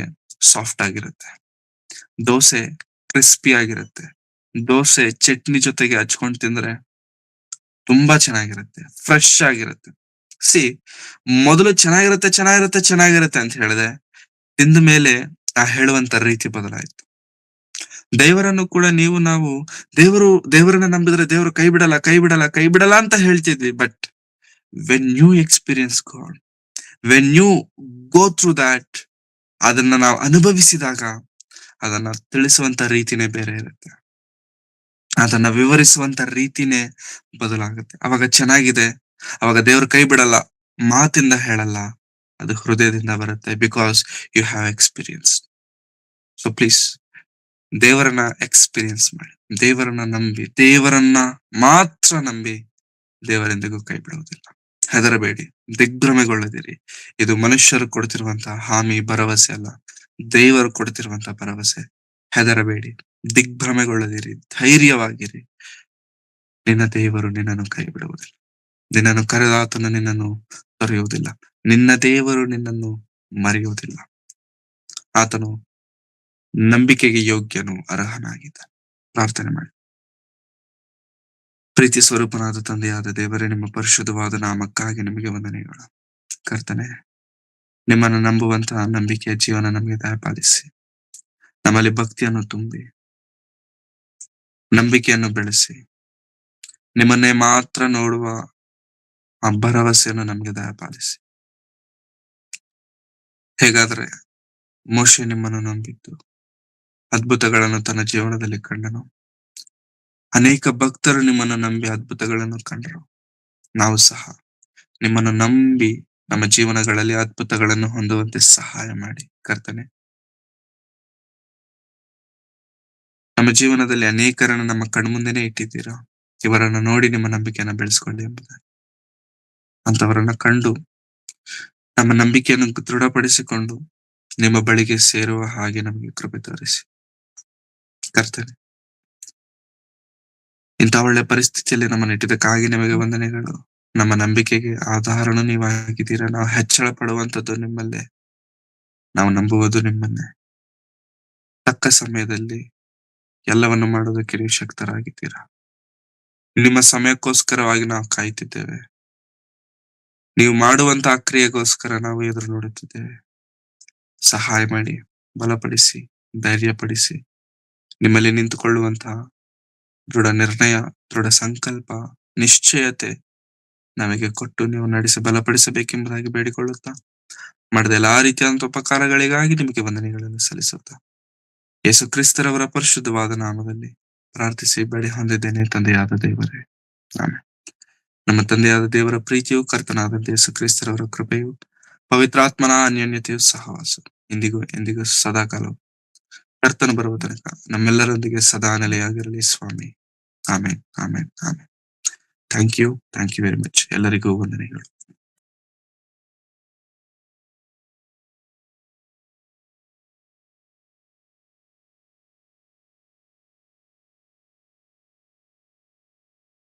ಸಾಫ್ಟ್ ಆಗಿರುತ್ತೆ, ದೋಸೆ ಕ್ರಿಸ್ಪಿ ಆಗಿರುತ್ತೆ, ದೋಸೆ ಚಟ್ನಿ ಜೊತೆಗೆ ಹಚ್ಕೊಂಡು ತಿಂದ್ರೆ ತುಂಬಾ ಚೆನ್ನಾಗಿರುತ್ತೆ, ಫ್ರೆಶ್ ಆಗಿರುತ್ತೆ. ಸಿ, ಮೊದಲು ಚೆನ್ನಾಗಿರುತ್ತೆ ಅಂತ ಹೇಳಿದೆ. ತಿಂದ ಮೇಲೆ ಆ ಹೇಳುವಂತ ರೀತಿ ಬದಲಾಯ್ತು. ದೇವರನ್ನು ಕೂಡ ನಾವು ದೇವರನ್ನ ನಂಬಿದ್ರೆ ದೇವರು ಕೈ ಬಿಡಲ್ಲ ಅಂತ ಹೇಳ್ತಿದ್ವಿ. But when you experience God, when you go through that, ಅದನ್ನ ನಾವು ಅನುಭವಿಸಿದಾಗ ಅದನ್ನ ತಿಳಿಸುವಂತ ರೀತಿನೇ ಬೇರೆ ಇರುತ್ತೆ, ಅದನ್ನ ವಿವರಿಸುವಂತ ರೀತಿನೇ ಬದಲಾಗುತ್ತೆ. ಅವಾಗ ಚೆನ್ನಾಗಿದೆ, ಅವಾಗ ದೇವ್ರ ಕೈ ಬಿಡಲ್ಲ, ಮಾತಿಂದ ಹೇಳಲ್ಲ, ಅದು ಹೃದಯದಿಂದ ಬರುತ್ತೆ. Because you have experience. So please, ದೇವರನ್ನ ಎಕ್ಸ್ಪೀರಿಯನ್ಸ್ ಮಾಡಿ, ದೇವರನ್ನ ಮಾತ್ರ ನಂಬಿ. ದೇವರೆಂದಿಗೂ ಕೈ ಬಿಡುವುದಿಲ್ಲ. ಹೆದರಬೇಡಿ, ದಿಗ್ಭ್ರಮೆಗೊಳ್ಳದಿರಿ. ಇದು ಮನುಷ್ಯರು ಕೊಡ್ತಿರುವಂತಹ ಹಾಮಿ, ಭರವಸೆ ಅಲ್ಲ, ದೇವರು ಕೊಡ್ತಿರುವಂತಹ ಭರವಸೆ. ಹೆದರಬೇಡಿ, ದಿಗ್ಭ್ರಮೆಗೊಳ್ಳದಿರಿ, ಧೈರ್ಯವಾಗಿರಿ. ನಿನ್ನ ದೇವರು ನಿನ್ನನ್ನು ಕೈ ಬಿಡುವುದಿಲ್ಲ. ನಿನ್ನನ್ನು ಕರೆದಾತನು ನಿನ್ನನ್ನು ತೊರೆಯುವುದಿಲ್ಲ. ನಿನ್ನ ದೇವರು ನಿನ್ನನ್ನು ಮರೆಯುವುದಿಲ್ಲ. ಆತನು ನಂಬಿಕೆಗೆ ಯೋಗ್ಯನು, ಅರ್ಹನಾಗಿದ್ದಾನೆ. ಪ್ರಾರ್ಥನೆ ಮಾಡಿ. ಪ್ರೀತಿ ಸ್ವರೂಪನಾದ ತಂದೆಯಾದ ದೇವರೇ, ನಿಮ್ಮ ಪರಿಶುದ್ಧವಾದ ನಾಮಕ್ಕಾಗಿ ನಿಮಗೆ ವಂದನೆಗಳು. ಕರ್ತನೆ, ನಿಮ್ಮನ್ನು ನಂಬುವಂತಹ ನಂಬಿಕೆಯ ಜೀವನ ನಮಗೆ ದಯಪಾಲಿಸಿ. ನಮ್ಮಲ್ಲಿ ಭಕ್ತಿಯನ್ನು ತುಂಬಿ, ನಂಬಿಕೆಯನ್ನು ಬೆಳೆಸಿ, ನಿಮ್ಮನ್ನೇ ಮಾತ್ರ ನೋಡುವ ಆ ಭರವಸೆಯನ್ನು ನಮಗೆ ದಯಪಾಲಿಸಿ. ಹೇಗಾದ್ರೆ ಮೋಶೆ ನಿಮ್ಮನ್ನು ನಂಬಿದ್ದು ಅದ್ಭುತಗಳನ್ನು ತನ್ನ ಜೀವನದಲ್ಲಿ ಕಂಡನು, ಅನೇಕ ಭಕ್ತರು ನಿಮ್ಮನ್ನು ನಂಬಿ ಅದ್ಭುತಗಳನ್ನು ಕಂಡರು. ನಾವು ಸಹ ನಿಮ್ಮನ್ನು ನಂಬಿ ನಮ್ಮ ಜೀವನಗಳಲ್ಲಿ ಅದ್ಭುತಗಳನ್ನು ಹೊಂದುವಂತೆ ಸಹಾಯ ಮಾಡಿ. ಕರ್ತನೆ, ನಮ್ಮ ಜೀವನದಲ್ಲಿ ಅನೇಕರನ್ನು ನಮ್ಮ ಕಣ್ಮುಂದೆನೇ ಇಟ್ಟಿದ್ದೀರಾ. ಇವರನ್ನು ನೋಡಿ ನಿಮ್ಮ ನಂಬಿಕೆಯನ್ನು ಬೆಳೆಸ್ಕೊಳ್ಳಿ ಎಂಬುದಾಗಿ. ಅಂತವರನ್ನ ಕಂಡು ನಮ್ಮ ನಂಬಿಕೆಯನ್ನು ದೃಢಪಡಿಸಿಕೊಂಡು ನಿಮ್ಮ ಬಳಿಗೆ ಸೇರುವ ಹಾಗೆ ನಮಗೆ ಕೃಪೆ ತೋರಿಸಿ. ಕರ್ತನೆ, ಇಂಥ ಒಳ್ಳೆ ಪರಿಸ್ಥಿತಿಯಲ್ಲಿ ನಮ್ಮನ್ನು ಇಟ್ಟಿದ್ದಕ್ಕಾಗಿ ನಿಮಗೆ ವಂದನೆಗಳು. ನಮ್ಮ ನಂಬಿಕೆಗೆ ಆಧಾರನು ನೀವಾಗಿದ್ದೀರಾ. ನಾವು ಹೆಚ್ಚಳ ಪಡುವಂಥದ್ದು ನಿಮ್ಮಲ್ಲೇ, ನಾವು ನಂಬುವುದು ನಿಮ್ಮನ್ನೇ. ತಕ್ಕ ಸಮಯದಲ್ಲಿ ಎಲ್ಲವನ್ನು ಮಾಡೋದಕ್ಕೆ ನೀವು ಶಕ್ತರಾಗಿದ್ದೀರಾ. ನಿಮ್ಮ ಸಮಯಕ್ಕೋಸ್ಕರವಾಗಿ ನಾವು ಕಾಯ್ತಿದ್ದೇವೆ. ನೀವು ಮಾಡುವಂತಹ ಕ್ರಿಯೆಗೋಸ್ಕರ ನಾವು ಎದುರು ನೋಡುತ್ತಿದ್ದೇವೆ. ಸಹಾಯ ಮಾಡಿ, ಬಲಪಡಿಸಿ, ಧೈರ್ಯಪಡಿಸಿ, ನಿಮ್ಮಲ್ಲಿ ನಿಂತುಕೊಳ್ಳುವಂತಹ ದೃಢ ನಿರ್ಣಯ, ದೃಢ ಸಂಕಲ್ಪ, ನಿಶ್ಚಯತೆ ನಮಗೆ ಕೊಟ್ಟು ನೀವು ನಡೆಸಿ ಬಲಪಡಿಸಬೇಕೆಂಬುದಾಗಿ ಬೇಡಿಕೊಳ್ಳುತ್ತಾ, ಮಾಡಿದ ಎಲ್ಲಾ ರೀತಿಯಾದಂತಹ ಉಪಕಾರಗಳಿಗಾಗಿ ನಿಮಗೆ ವಂದನೆಗಳನ್ನು ಸಲ್ಲಿಸುತ್ತಾ, ಯೇಸು ಕ್ರಿಸ್ತರವರ ಪರಿಶುದ್ಧವಾದ ನಾಮದಲ್ಲಿ ಪ್ರಾರ್ಥಿಸಿ ಬೇಡಿ ಹೊಂದಿದ್ದೇನೆ, ತಂದೆಯಾದ ದೇವರೇ, ಆಮೆನ್. ನಮ್ಮ ತಂದೆಯಾದ ದೇವರ ಪ್ರೀತಿಯು, ಕರ್ತನಾದ ಯೇಸು ಕ್ರಿಸ್ತರವರ ಕೃಪೆಯು, ಪವಿತ್ರಾತ್ಮನ ಅನ್ಯೋನ್ಯತೆಯು, ಸಹವಾಸ ಎಂದಿಗೂ ಸದಾಕಾಲ ಕರ್ತನು ಬರುವ ತನಕ ನಮ್ಮೆಲ್ಲರೊಂದಿಗೆ ಸದಾ ನೆಲೆಯಾಗಿರಲಿ ಸ್ವಾಮಿ. Amen, amen, amen. Thank you very much. ಎಲ್ಲರಿಗೂ ವಂದನೆಗಳು.